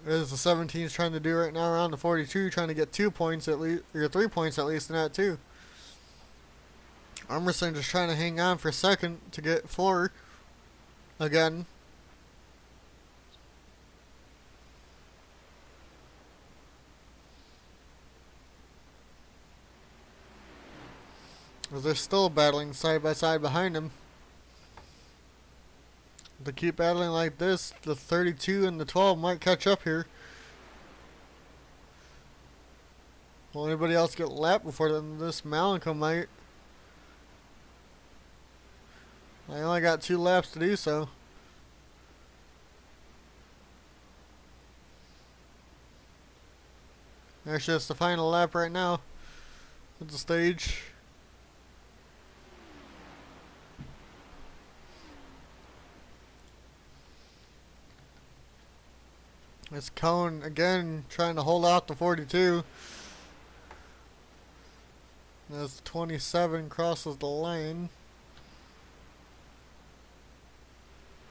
As the 17 is trying to do right now around the 42, trying to get 2 points at least, or 3 points at least in that too. Emerson just trying to hang on for second to get 4 again. As they're still battling side by side behind him. If they keep battling like this, the 32 and the 12 might catch up here. Will anybody else get lapped before then? This Malenko might. I only got 2 laps to do so. Actually, it's the final lap right now at the stage. It's Coen again trying to hold out the 42. As the 27 crosses the lane.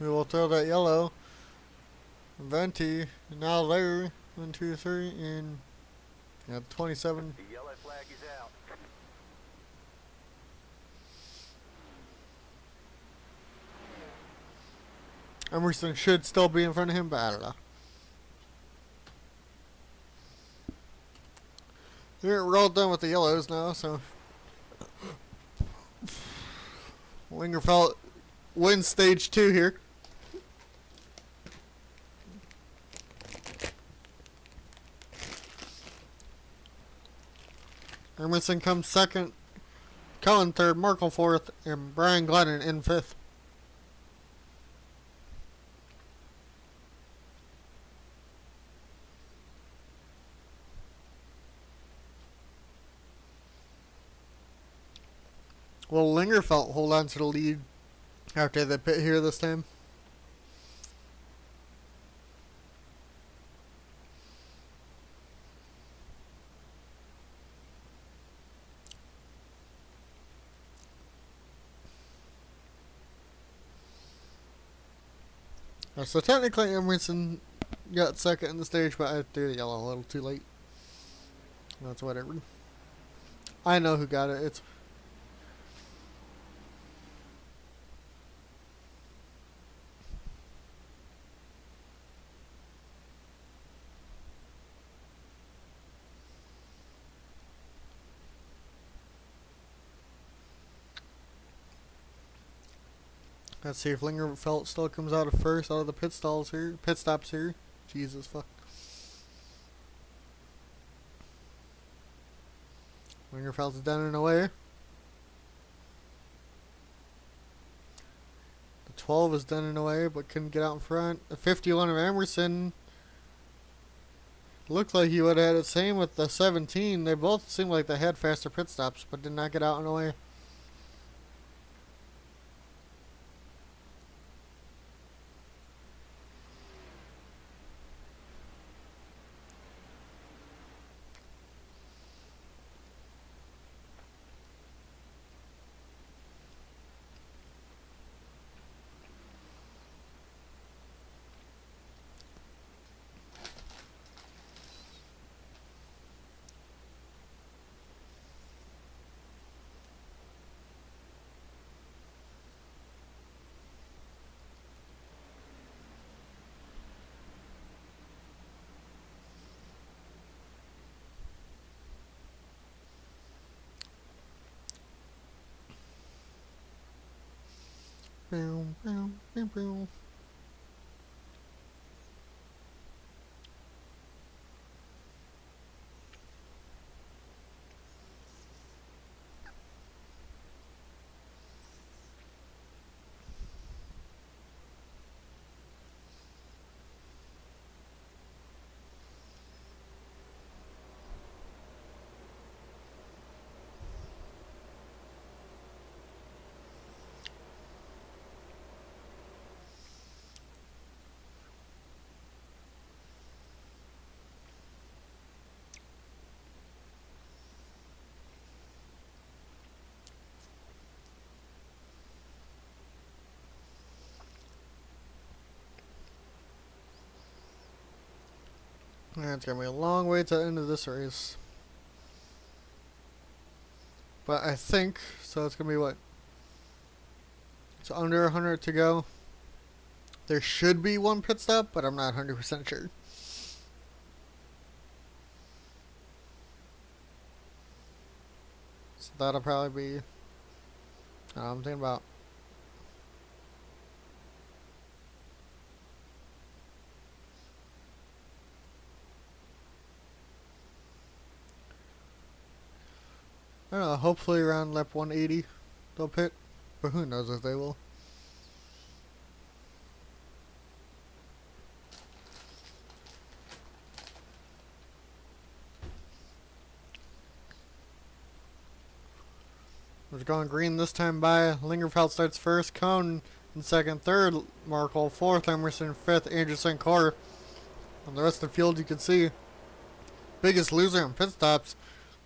We will throw that yellow. Venti, and now Larry 1, 2, 3, and yeah, 27. The yellow flag is out. Emerson should still be in front of him, but I don't know. We're all done with the yellows now, so Lingerfelt wins stage 2 here. Emerson comes second, Coen third, Markel fourth, and Brian Glennon in fifth. Will Lingerfelt hold on to the lead after the pit here this time? So technically Emerson got second in the stage, but I threw the yellow a little too late. That's whatever. I know who got it. It's let's see if Lingerfelt still comes out of first out of the pit stops here. Jesus fuck. Lingerfelt's done and away. The 12 is done and away, but couldn't get out in front. The 51 of Emerson looked like he would have had it same with the 17. They both seemed like they had faster pit stops, but did not get out and away. Boom, boom, boom, boom. Yeah, it's gonna be a long way to the end of this race. But I think, so it's gonna be what? It's under 100 to go. There should be one pit stop, but I'm not 100% sure. So that'll probably be, I'm thinking about. I don't know, hopefully around lap 180 they'll pit, but who knows if they will. We're going green this time by. Lingerfelt starts first, Coen in second, third, Markel, fourth, Emerson, fifth, Anderson, Carr. On the rest of the field you can see, biggest loser in pit stops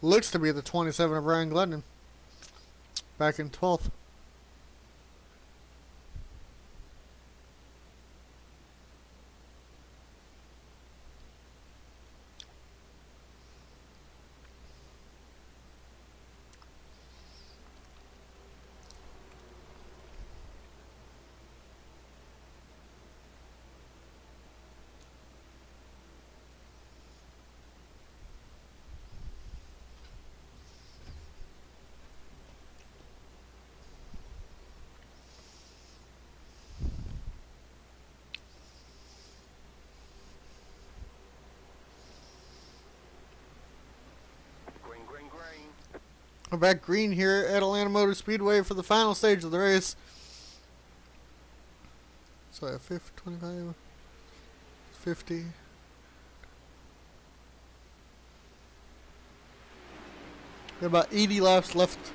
looks to be the 27 of Brian Glennon, back in 12th. We're back green here at Atlanta Motor Speedway for the final stage of the race. So at 25, 50. Got about 80 laps left.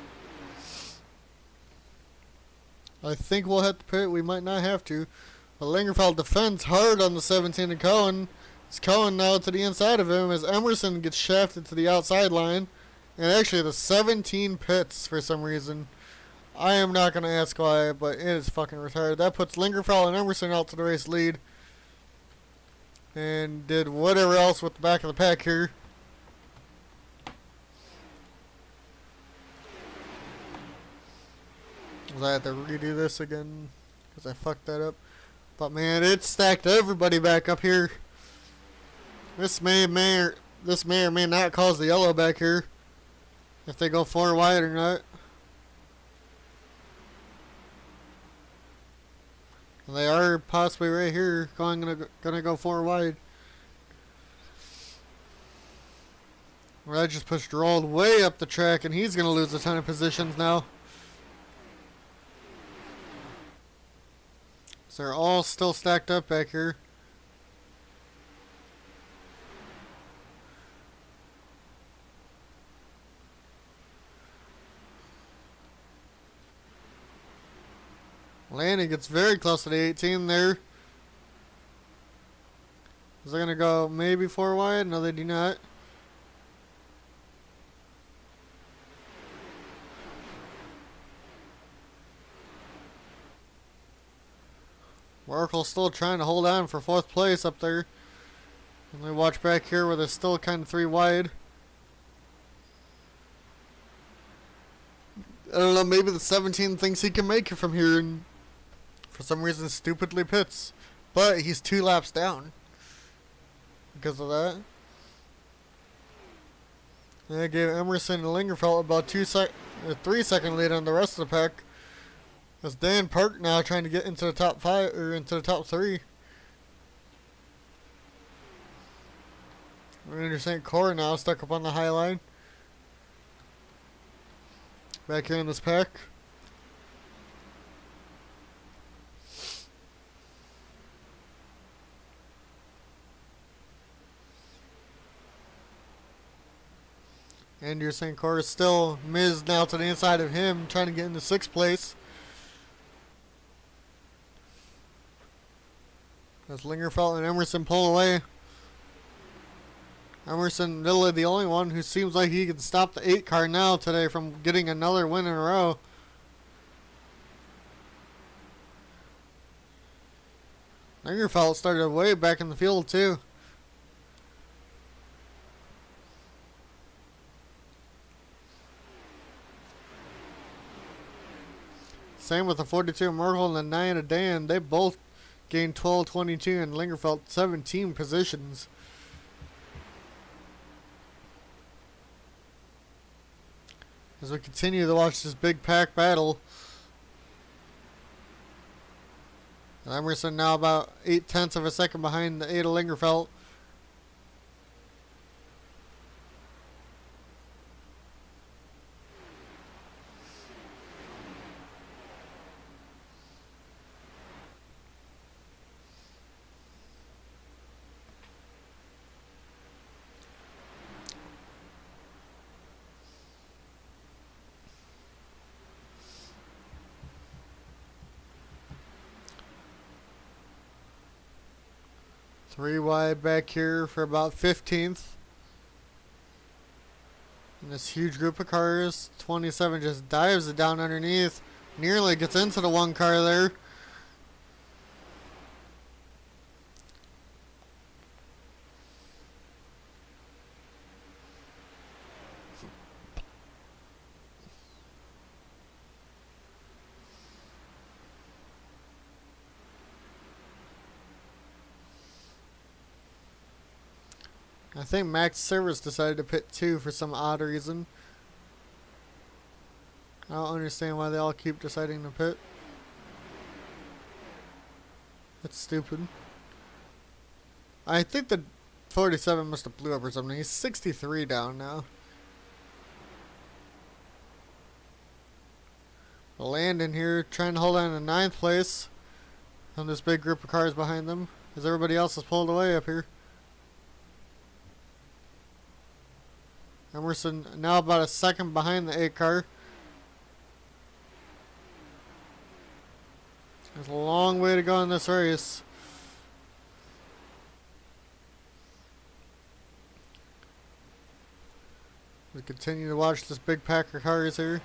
I think we'll have to pit. We might not have to. But Lingerfelt defends hard on the 17 of Coen. It's Coen now to the inside of him as Emerson gets shafted to the outside line. And actually the 17 pits for some reason. I am not going to ask why, but it is fucking retarded. That puts Lingerfelt and Emerson out to the race lead. And did whatever else with the back of the pack here. I have to redo this again because I fucked that up. But man, it stacked everybody back up here. This may or may not cause the yellow back here if they go 4 wide or not. And they are possibly right here gonna go 4 wide. Well, that just pushed Gerald way up the track, and he's gonna lose a ton of positions now. They're all still stacked up back here. Landen gets very close to the 18 there. Is they going to go maybe 4 wide? No, they do not. Markel still trying to hold on for 4th place up there. And we watch back here where they're still kind of 3 wide. I don't know, maybe the 17 thinks he can make it from here and for some reason stupidly pits. But he's 2 laps down because of that. And that gave Emerson and Lingerfelt about 3 second lead on the rest of the pack. That's Dan Parke now trying to get into the top 5 or into the top 3. Ranger St. Croix now stuck up on the high line. Back here in this pack. Andrew St. Croix still Miz now to the inside of him, trying to get into 6th place. As Lingerfelt and Emerson pull away. Emerson literally the only one who seems like he can stop the 8 car now today from getting another win in a row. Lingerfelt started way back in the field too. Same with the 42 Markel and the 9 of Dan. They both gained 12, 22, and Lingerfelt 17 positions. As we continue to watch this big pack battle. And Emerson now about 0.8 of a second behind the 8 of Lingerfelt. Three wide back here for about 15th. And this huge group of cars. 27 just dives it down underneath. Nearly gets into the 1 car there. I think Max Service decided to pit 2 for some odd reason. I don't understand why they all keep deciding to pit. That's stupid. I think the 47 must have blew up or something. He's 63 down now. Landen here trying to hold on to 9th place on this big group of cars behind them as everybody else is pulled away up here. Emerson now about a second behind the 8 car. There's a long way to go in this race. We continue to watch this big pack of cars here.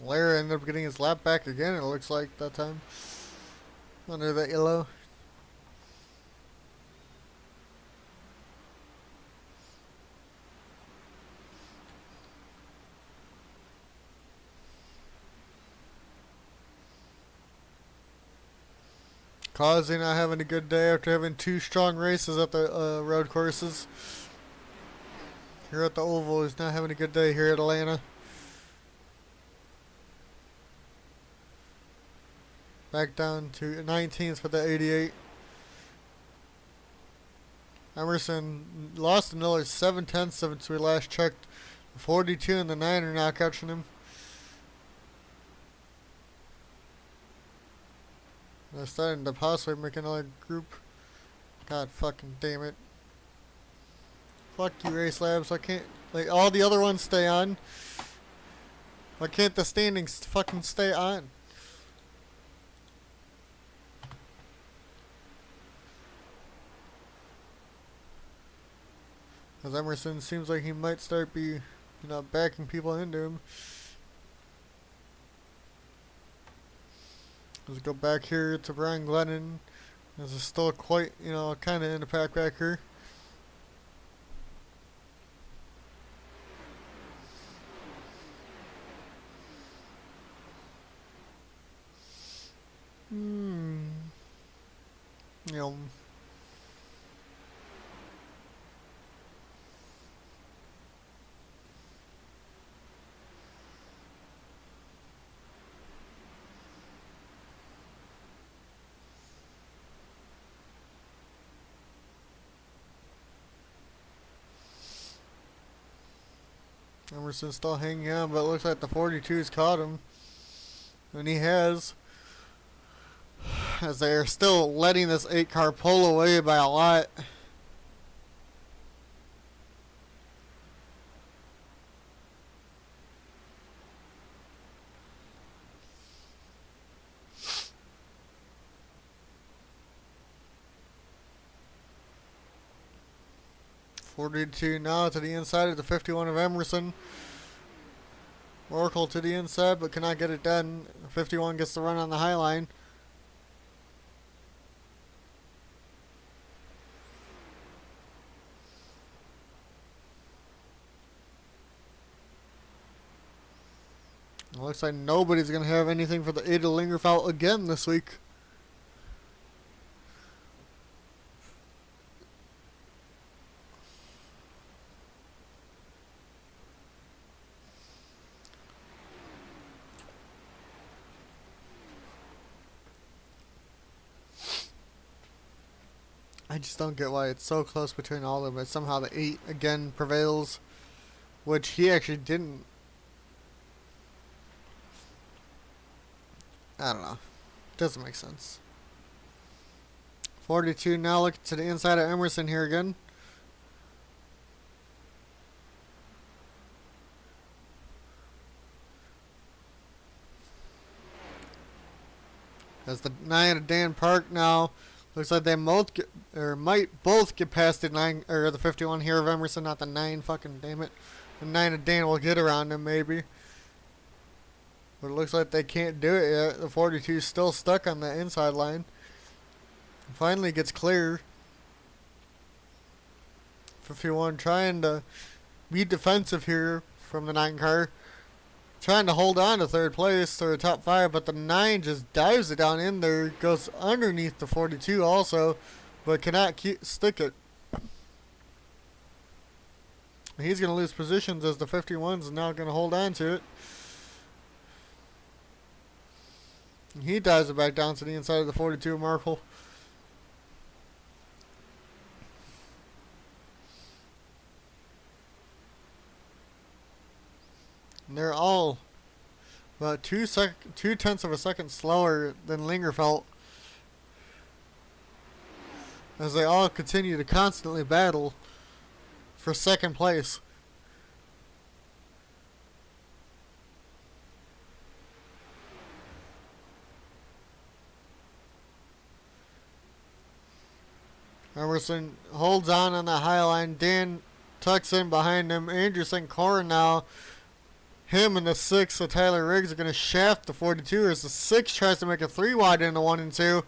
Larry ended up getting his lap back again, it looks like, that time. Under that yellow. Causey not having a good day after having 2 strong races at the road courses. Here at the Oval, he's not having a good day here at Atlanta. Back down to 19th for the 88. Emerson lost another 7/10 since we last checked. The 42 and the 9 are now catching him. They're starting to possibly make another group. God fucking damn it. Fuck you, Race Labs. I can't, like, all the other ones stay on. Why can't the standings fucking stay on? Because Emerson seems like he might start backing people into him. Let's go back here to Brian Glennon. This is still quite, kind of in the pack back here. Emerson's still hanging on, but it looks like the 42's caught him. And he has. As they are still letting this 8 car pull away by a lot. .42 now to the inside of the 51 of Emerson. Markel to the inside, but cannot get it done. 51 gets the run on the high line. It looks like nobody's going to have anything for the Ada Lingerfelt again this week. I just don't get why it's so close between all of them, but somehow the 8 again prevails, which he actually didn't. I don't know. Doesn't make sense. 42 now looking to the inside of Emerson here again. As the 9 of Dan Parke now looks like they might both get past the 9 or the 51 here of Emerson, not the 9. Fucking damn it. The 9 of Dan will get around him maybe. But it looks like they can't do it yet. The 42 is still stuck on the inside line. Finally gets clear. 51 trying to be defensive here from the 9 car. trying to hold on to third place or top 5, but the 9 just dives it down in there, goes underneath the 42 also, but cannot stick it. He's going to lose positions as the 51's now going to hold on to it. He dives it back down to the inside of the 42 Markel. And they're all about 2/10 of a second slower than Lingerfelt, as they all continue to constantly battle for second place. Emerson holds on the high line. Dan tucks in behind him. Andrew St. Clair now. Him and the 6, so Tyler Riggs, are going to shaft the 42 as the 6 tries to make a 3 wide into 1 and 2.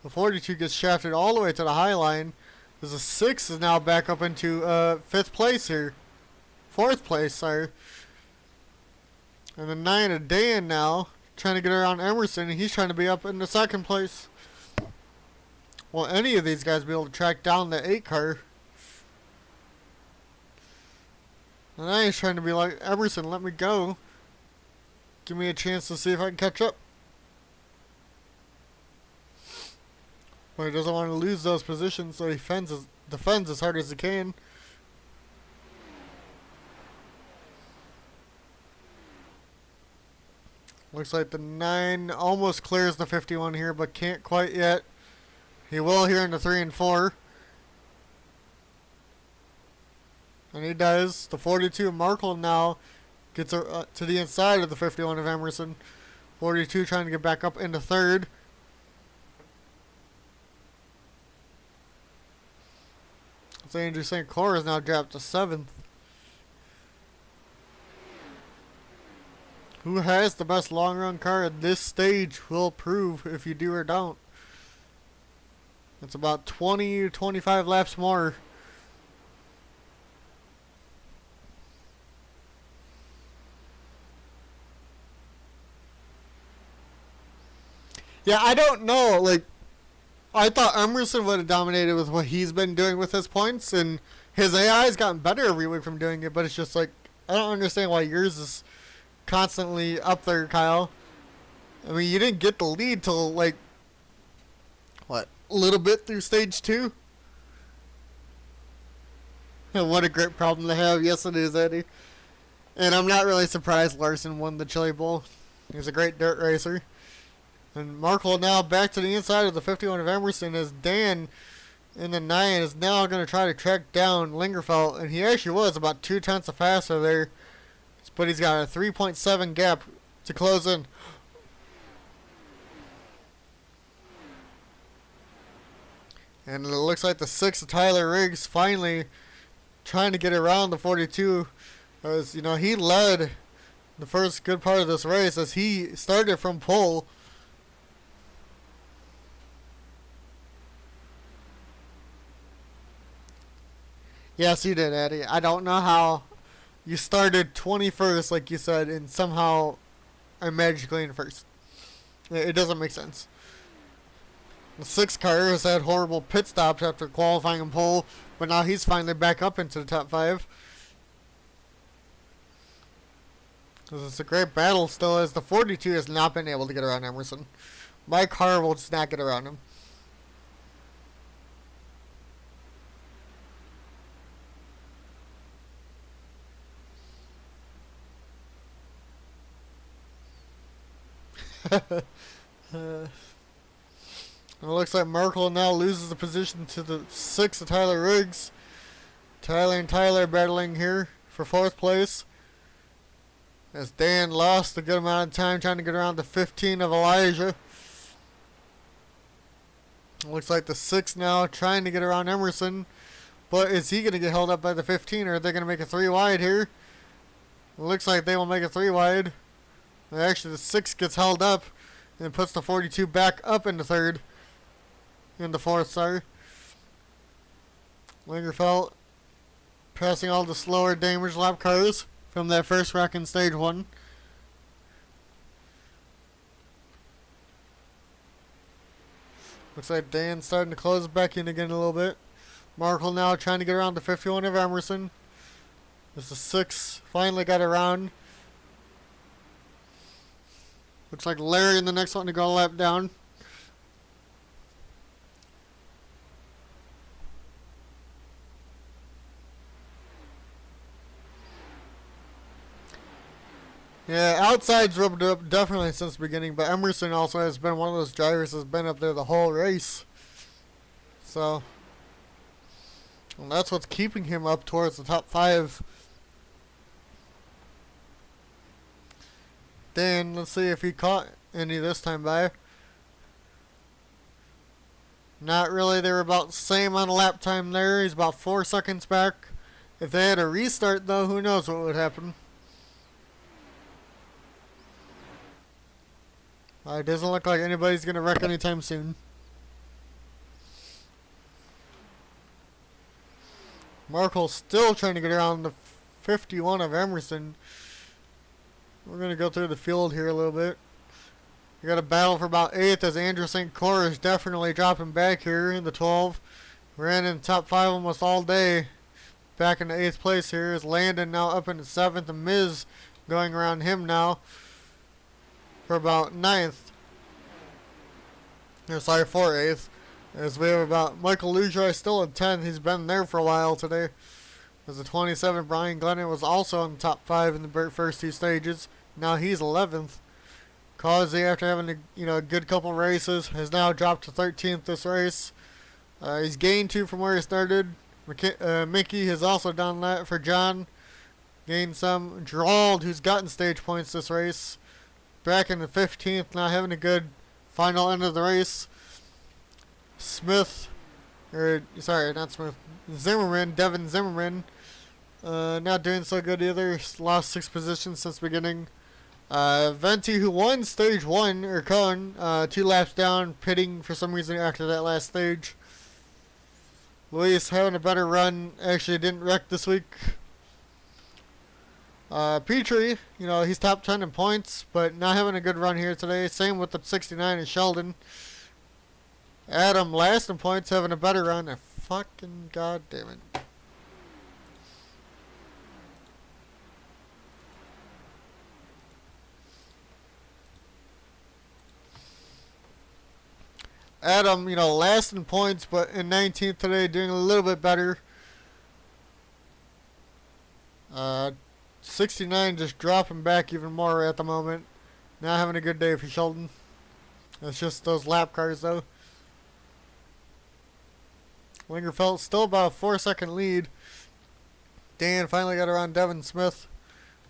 The 42 gets shafted all the way to the high line, as the 6 is now back up into 5th place here. 4th place, sorry. And the 9 of Dan now trying to get around Emerson, and he's trying to be up in the 2nd place. Will any of these guys be able to track down the 8 car? And now he's trying to be like, Emerson, let me go. Give me a chance to see if I can catch up. But he doesn't want to lose those positions, so he defends as hard as he can. Looks like the 9 almost clears the 51 here, but can't quite yet. He will here in the 3 and 4. And he does. The 42 Markel now gets to the inside of the 51 of Emerson. 42 trying to get back up into 3rd. So Andrew St. Clair is now dropped to 7th. Who has the best long run car at this stage will prove if you do or don't. It's about 20 to 25 laps more. Yeah, I don't know. Like, I thought Emerson would have dominated with what he's been doing with his points, and his AI has gotten better every week from doing it, but it's just like, I don't understand why yours is constantly up there, Kyle. I mean, you didn't get the lead till, like, what, a little bit through stage 2? What a great problem to have. Yes, it is, Eddie. And I'm not really surprised Larson won the Chili Bowl. He's a great dirt racer. And Markel now back to the inside of the 51 of Emerson, as Dan in the 9 is now going to try to track down Lingerfelt. And he actually was about 2/10 faster there. But he's got a 3.7 gap to close in. And it looks like the 6 of Tyler Riggs finally trying to get around the 42. As, you know, he led the first good part of this race as he started from pole. Yes, you did, Eddie. I don't know how you started 21st, like you said, and somehow I'm magically in first. It doesn't make sense. The 6 car has had horrible pit stops after qualifying in pole, but now he's finally back up into the top 5. It's a great battle still, as the 42 has not been able to get around Emerson. My car will just not get around him. It looks like Markel now loses the position to the 6 of Tyler Riggs. Tyler and Tyler battling here for 4th place, as Dan lost a good amount of time trying to get around the 15 of Elijah. It looks like the 6 now trying to get around Emerson, but is he going to get held up by the 15, or are they going to make a 3 wide here? It looks like they will make a 3 wide. Actually, the 6 gets held up and puts the 42 back up into 3rd. Into 4th, sorry. Lingerfelt passing all the slower damaged lap cars from that first wreck in stage 1. Looks like Dan's starting to close back in again a little bit. Markel now trying to get around the 51 of Emerson. This is 6. Finally got around. Looks like Larry in the next one to go a lap down. Yeah, outside's rubbed up definitely since the beginning, but Emerson also has been one of those drivers that's been up there the whole race. So, and that's what's keeping him up towards the top 5. Dan, let's see if he caught any this time by. Not really. They were about the same on lap time there. He's about 4 seconds back. If they had a restart, though, who knows what would happen. It doesn't look like anybody's going to wreck anytime soon. Markel still trying to get around the 51 of Emerson. We're going to go through the field here a little bit. We got a battle for about 8th as Andrew St. Clair is definitely dropping back here in the 12. Ran in the top 5 almost all day. Back in the 8th place here is Landen now up in the 7th. And Miz going around him now for about 9th. Sorry, for 8th. As we have about Michael Lujoy still in 10th. He's been there for a while today. As the 27, Brian Glennon was also in the top 5 in the first 2 stages. Now he's 11th. Causey, after having a good couple races, has now dropped to 13th this race. He's gained 2 from where he started. Mickey has also done that for Jon. Gained some. Gerald, who's gotten stage points this race, back in the 15th, now having a good final end of the race. Zimmerman, Devin Zimmerman, not doing so good either. Lost 6 positions since the beginning. Venti, who won stage 1, or Coen, 2 laps down, pitting for some reason after that last stage. Luis having a better run, actually didn't wreck this week. Petrie, he's top 10 in points, but not having a good run here today. Same with the 69 and Sheldon. Adam, last in points, having a better run. Fucking goddamn it. Adam, last in points, but in 19th today, doing a little bit better. 69 just dropping back even more at the moment. Not having a good day for Sheldon. It's just those lap cars, though. Lingerfelt still about a 4-second lead. Dan finally got around Devin Smith.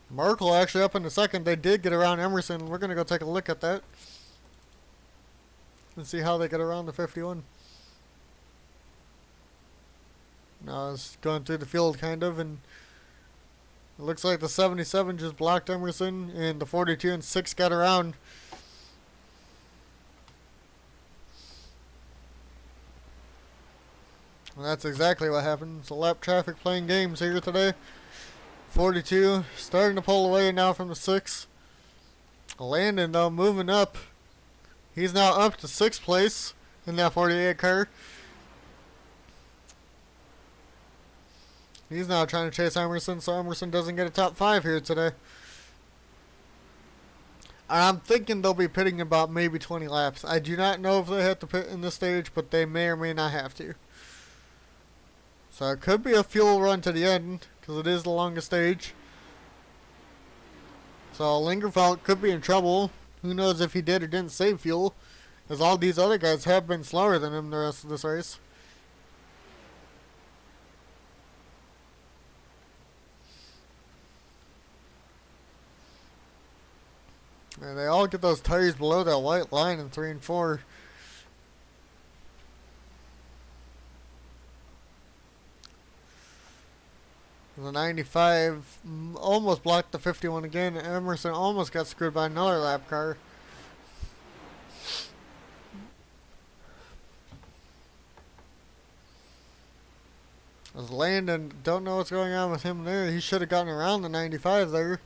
Markel actually up in the 2nd. They did get around Emerson. We're going to go take a look at that and see how they get around the 51. Now it's going through the field kind of, and it looks like the 77 just blocked Emerson, and the 42 and 6 got around. And that's exactly what happened. It's a lap traffic playing games here today. 42 starting to pull away now from the 6. Landen, though, moving up. He's now up to 6th place in that 48 car. He's now trying to chase Emerson, so Emerson doesn't get a top 5 here today. I'm thinking they'll be pitting about maybe 20 laps. I do not know if they have to pit in this stage, but they may or may not have to. So it could be a fuel run to the end, because it is the longest stage. So Lingerfelt could be in trouble. Who knows if he did or didn't save fuel, as all these other guys have been slower than him the rest of this race. And they all get those tires below that white line in 3 and 4. The 95 almost blocked the 51 again. Emerson almost got screwed by another lap car. As Landen, don't know what's going on with him there. He should have gotten around the 95 there.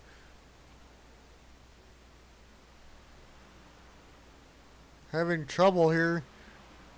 Having trouble here.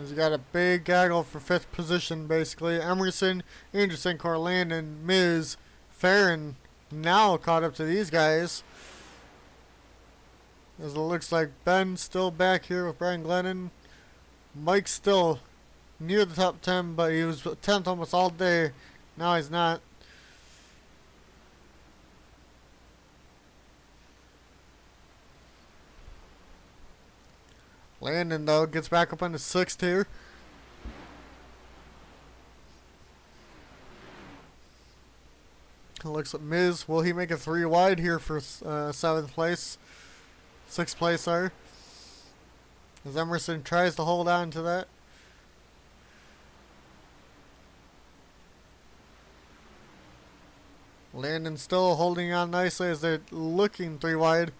As you got a big gaggle for 5th position, basically. Emerson, Anderson, Landen, Miz, Faron now caught up to these guys. As it looks like Ben still back here with Brian Glennon. Mike's still near the top 10, but he was 10th almost all day. Now he's not. Landen, though, gets back up on the 6th here. Looks like Miz. Will he make it 3 wide here for 7th place? 6th place, sorry. As Emerson tries to hold on to that. Landen still holding on nicely as they're looking 3 wide.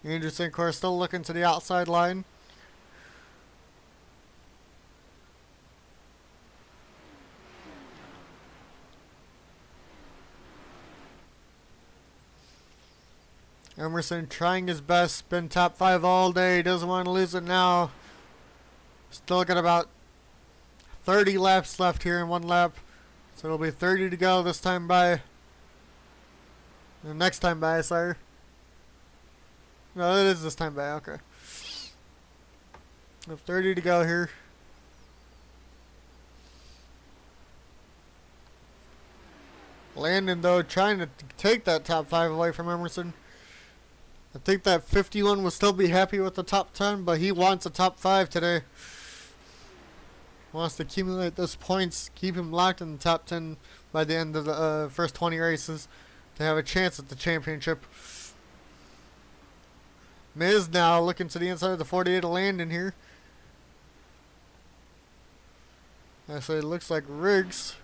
Anderson, of course, still looking to the outside line. Emerson trying his best, been top 5 all day, doesn't want to lose it now. Still got about 30 laps left here in 1 lap. So it'll be 30 to go this time by. The next time by, sorry. No, it is this time by, okay. 30 to go here. Landen, though, trying to take that top 5 away from Emerson. I think that 51 will still be happy with the top 10, but he wants a top 5 today. Wants to accumulate those points, keep him locked in the top 10 by the end of the first 20 races to have a chance at the championship. Miz now looking to the inside of the 48 to Landen here. Actually, it looks like Riggs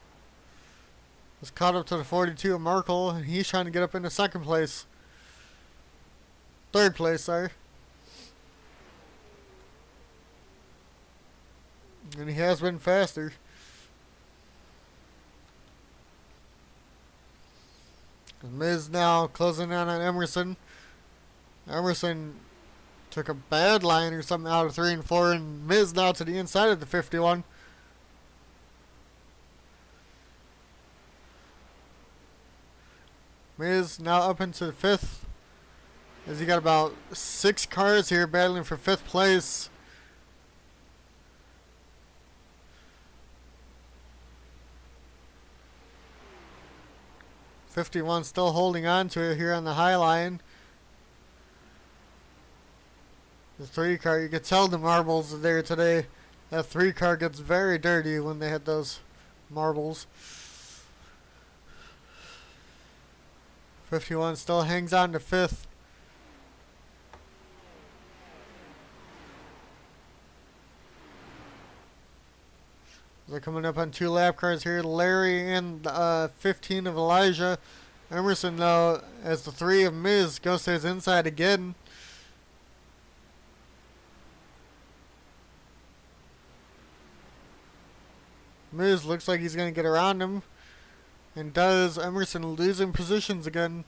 was caught up to the 42 of Markel, and he's trying to get up into 2nd place. 3rd place, sorry. And he has been faster. And Miz now closing down on Emerson. Emerson took a bad line or something out of 3 and 4, and Miz now to the inside of the 51. Miz now up into the 5th. As he got about 6 cars here battling for 5th place. '51 still holding on to it here on the high line. The 3 car, you could tell the marbles are there today. That 3 car gets very dirty when they hit those marbles. 51 still hangs on to 5th. They're coming up on 2 lap cars here. Larry and 15 of Elijah. Emerson, though, as the 3 of Miz goes to his inside again. Miz looks like he's going to get around him. And does. Emerson losing positions again.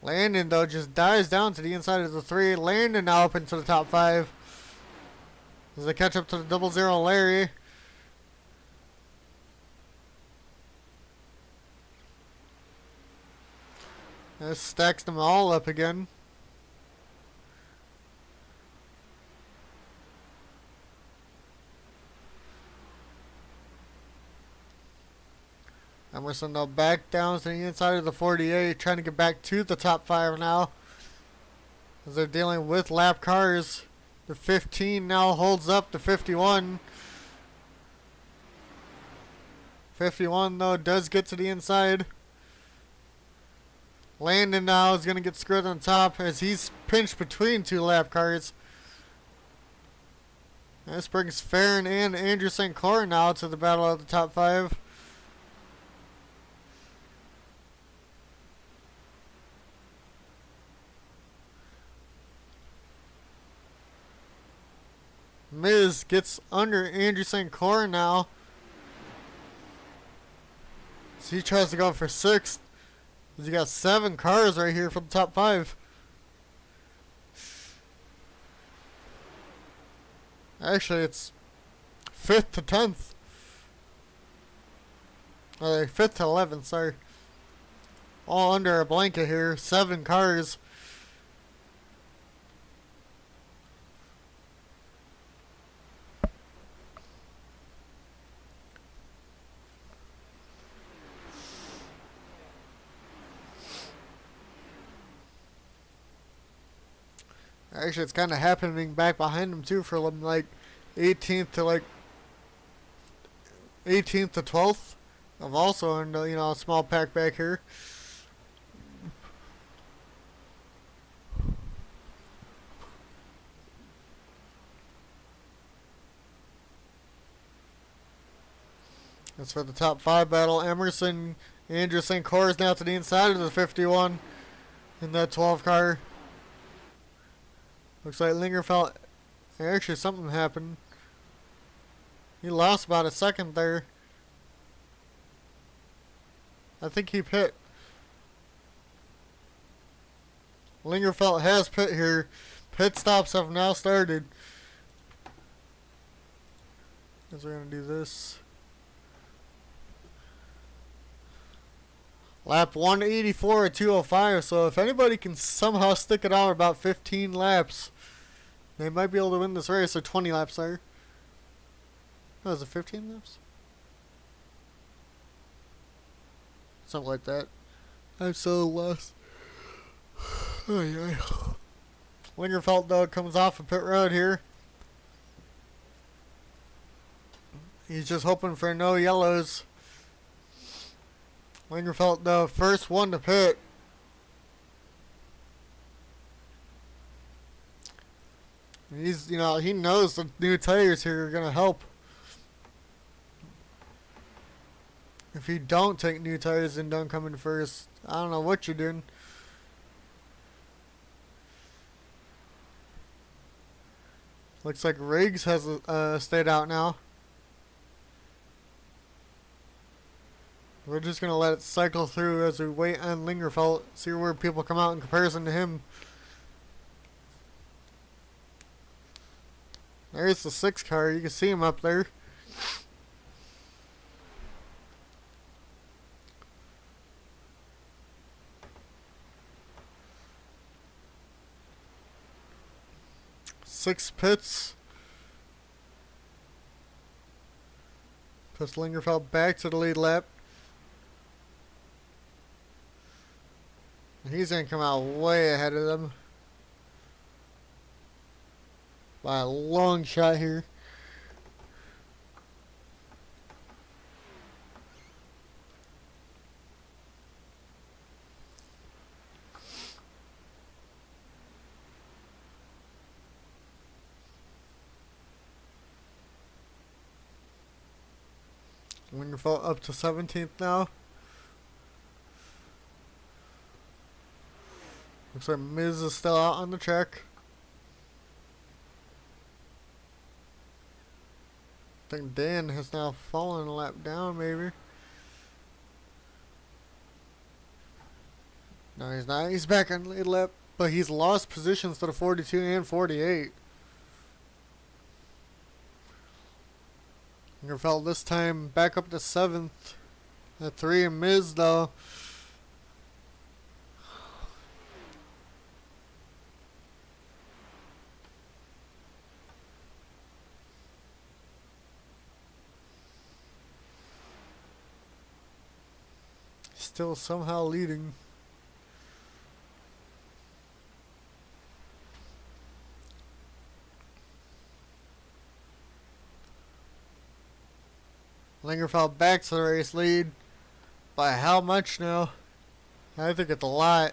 Landen, though, just dives down to the inside of the 3. Landen now up into the top 5. As they catch up to the 00 Larry. This stacks them all up again. Emerson, though, back down to the inside of the 48, trying to get back to the top 5 now. As they're dealing with lap cars. The 15 now holds up the 51. 51, though, does get to the inside. Landen now is going to get screwed on top as he's pinched between 2 lap cars. This brings Faron and Andrew St. Clair now to the battle of the top 5. Miz gets under Andrew St. Clair now. So he tries to go for 6th. He got 7 cars right here for the top 5. Actually, it's 5th to 10th. 5th to 11th, sorry. All under a blanket here. 7 cars. Actually, it's kind of happening back behind him too, for like 18th to like 18th to 12th. I've also in a small pack back here. That's for the top 5 battle. Emerson Andrew St. Cor is now to the inside of the 51 in that 12 car. Looks like Lingerfelt. Actually, something happened. He lost about a second there. I think he pit. Lingerfelt has pit here. Pit stops have now started. As we're going to do this. Lap 184 at 205. So if anybody can somehow stick it out about 15 laps, they might be able to win this race. Or 20 laps there. Oh, is it 15 laps? Something like that. I'm so lost. Oh, yeah. Lingerfelt, though, comes off of pit road here. He's just hoping for no yellows. Lingerfelt, though, first one to pit. He's, he knows the new tires here are going to help. If you don't take new tires and don't come in first, I don't know what you're doing. Looks like Riggs has stayed out now. We're just going to let it cycle through as we wait on Lingerfelt, see where people come out in comparison to him. There's the 6 car. You can see him up there. Six pits. Puts Lingerfelt back to the lead lap. He's going to come out way ahead of them. By a long shot here. Lingerfelt up to 17th now. Looks like Miz is still out on the track. I think Dan has now fallen a lap down, maybe. No, he's not. He's back on lead lap, but he's lost positions to the 42 and 48. Lingerfelt this time back up to 7th. At 3 and Miz, though. Still somehow leading. Lingerfelt back to the race lead. By how much now? I think it's a lot.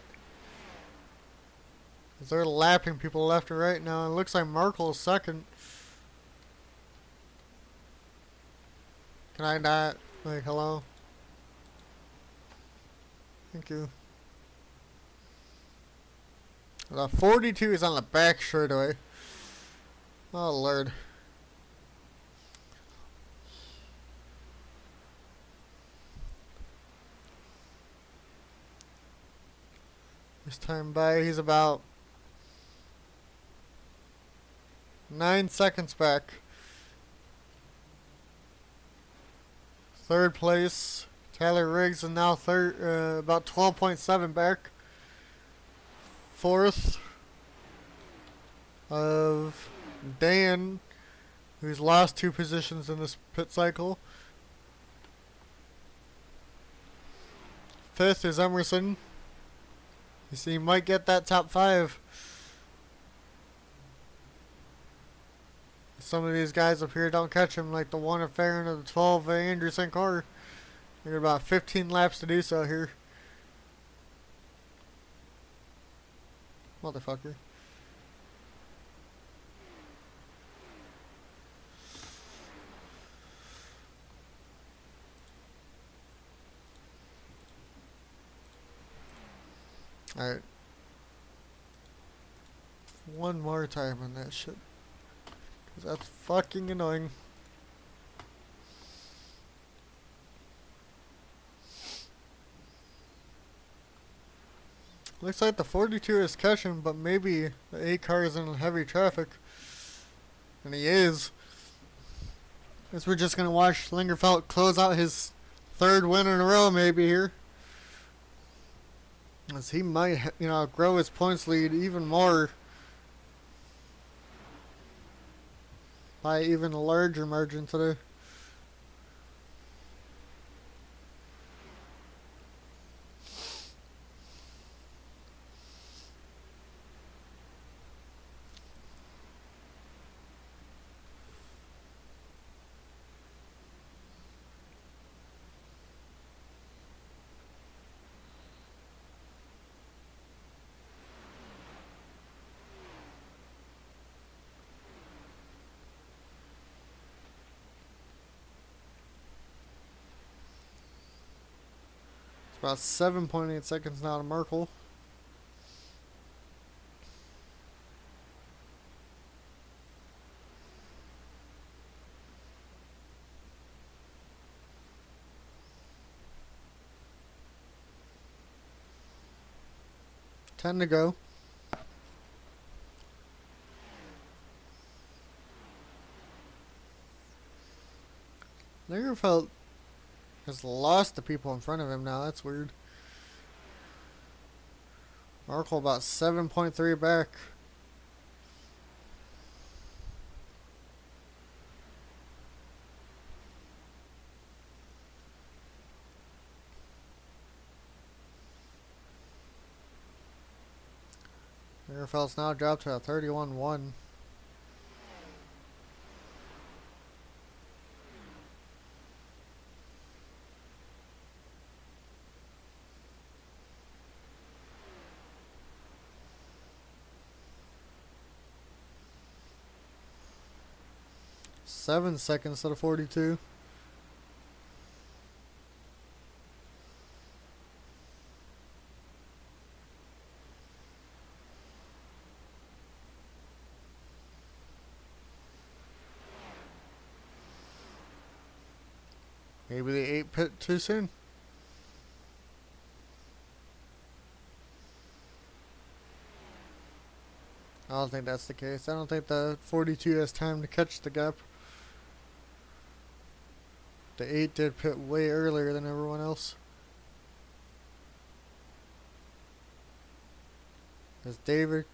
They're lapping people left and right now. It looks like Markel is second. Can I not? Like, hello? Thank you. The 42 is on the back straightaway. Oh, Lord. This time by, he's about 9 seconds back. Third place, Tyler Riggs is now third, about 12.7 back. Fourth of Dan, who's lost 2 positions in this pit cycle. Fifth is Emerson. You see, he might get that top 5. Some of these guys up here don't catch him, like the one of Faron or the 12 Andrew St. Carr. They got about 15 laps to do so here. Motherfucker. Alright. One more time on that shit. Cause that's fucking annoying. Looks like the 42 is catching, but maybe the 8 car is in heavy traffic. And he is. Guess we're just gonna watch Lingerfelt close out his 3rd win in a row maybe here. As he might, grow his points lead even more. By even a larger margin today. About 7.8 seconds now to Markel. Ten to go. Lingerfelt has lost the people in front of him now. That's weird. Markel about 7.3 back. Lingerfelt's now dropped to a 31-1. Seven seconds instead of 42. Maybe they ate pit too soon. I don't think that's the case. I don't think the 42 has time to catch the gap. The 8 did pit way earlier than everyone else. As David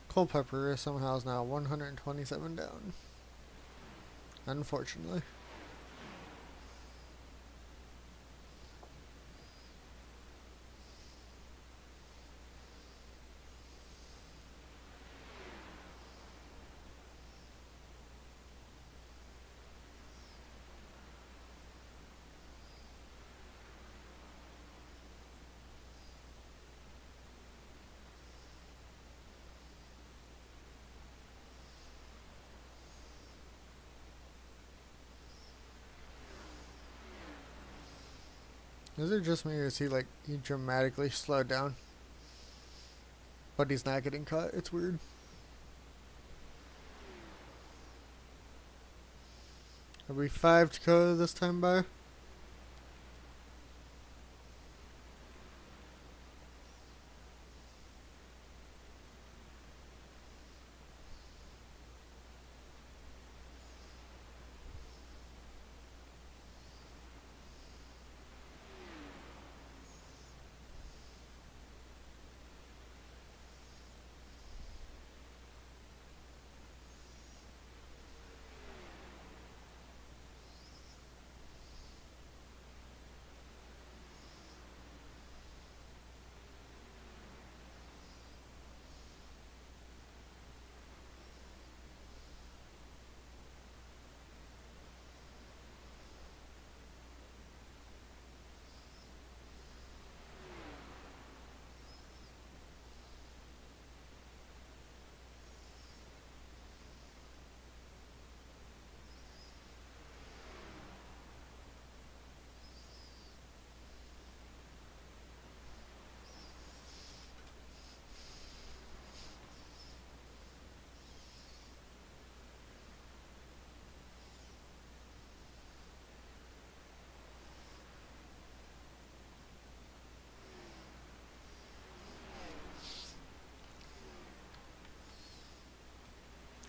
Culpepper somehow is now 127 down. Unfortunately. Is it just me or is he he dramatically slowed down? But he's not getting caught. It's weird. Are we 5 to go this time by?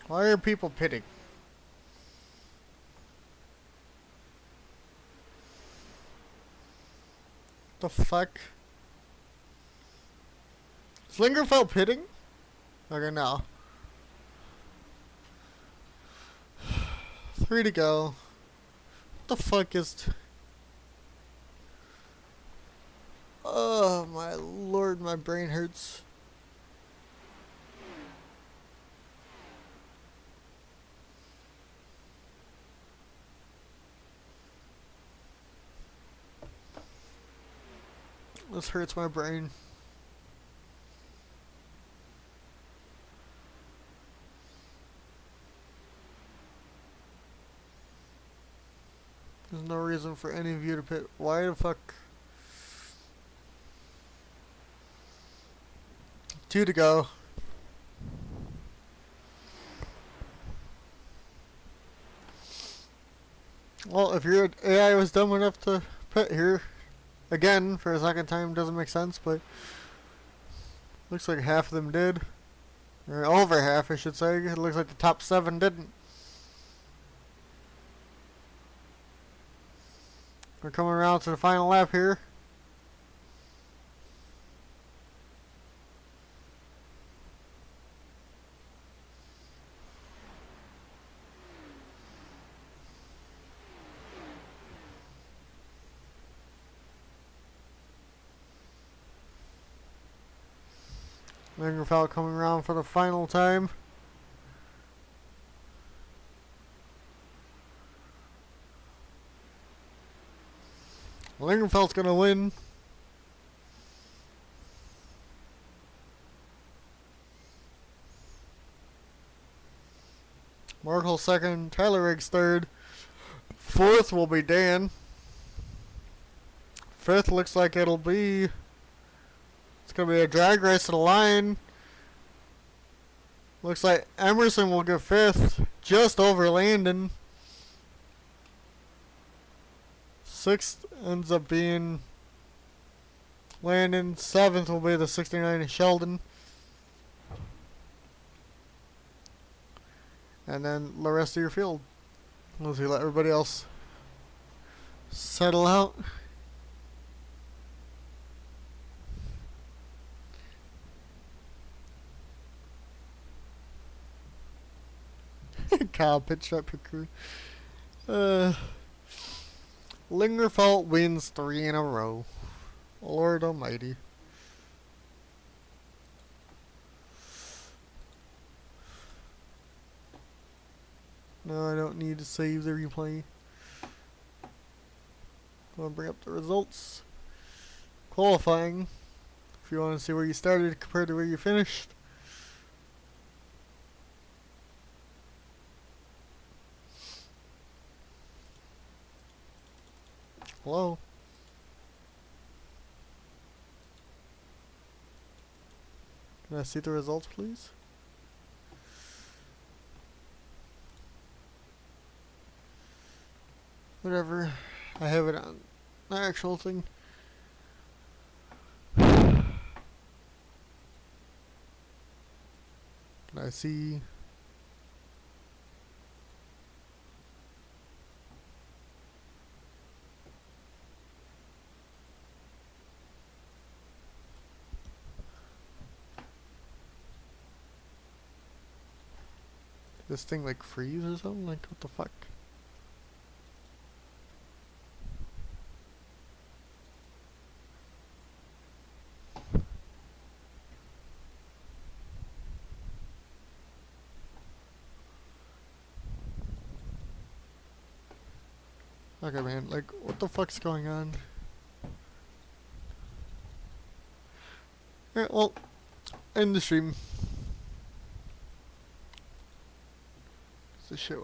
Why are people pitting? The fuck? Is Lingerfelt pitting? Okay, no. 3 to go. What the fuck is... Oh my lord, my brain hurts. This hurts my brain. There's no reason for any of you to pit. Why the fuck? 2 to go. Well, if your AI was dumb enough to pit here again for a second time, doesn't make sense, but looks like half of them did. Or over half, I should say. It looks like the top 7 didn't. We're coming around to the final lap here. Lingerfelt coming around for the final time. Lingerfelt's gonna win. Markel second, Tyler Riggs third. 4th will be Dan. 5th looks like it'll be... It's gonna be a drag race to the line. Looks like Emerson will get 5th, just over Landen. 6th ends up being Landen. 7th will be the 69 Sheldon. And then the rest of your field. Let's let everybody else settle out. Kyle Petrie. Lingerfelt wins 3 in a row. Lord almighty. No, I don't need to save the replay. I'll bring up the results. Qualifying. If you want to see where you started compared to where you finished. Hello? Can I see the results, please? Whatever. I have it on the actual thing. Can I see? This thing like freeze or something? Like what the fuck? Okay, man, like, what the fuck's going on? Alright, well, end the stream. It's a shit one.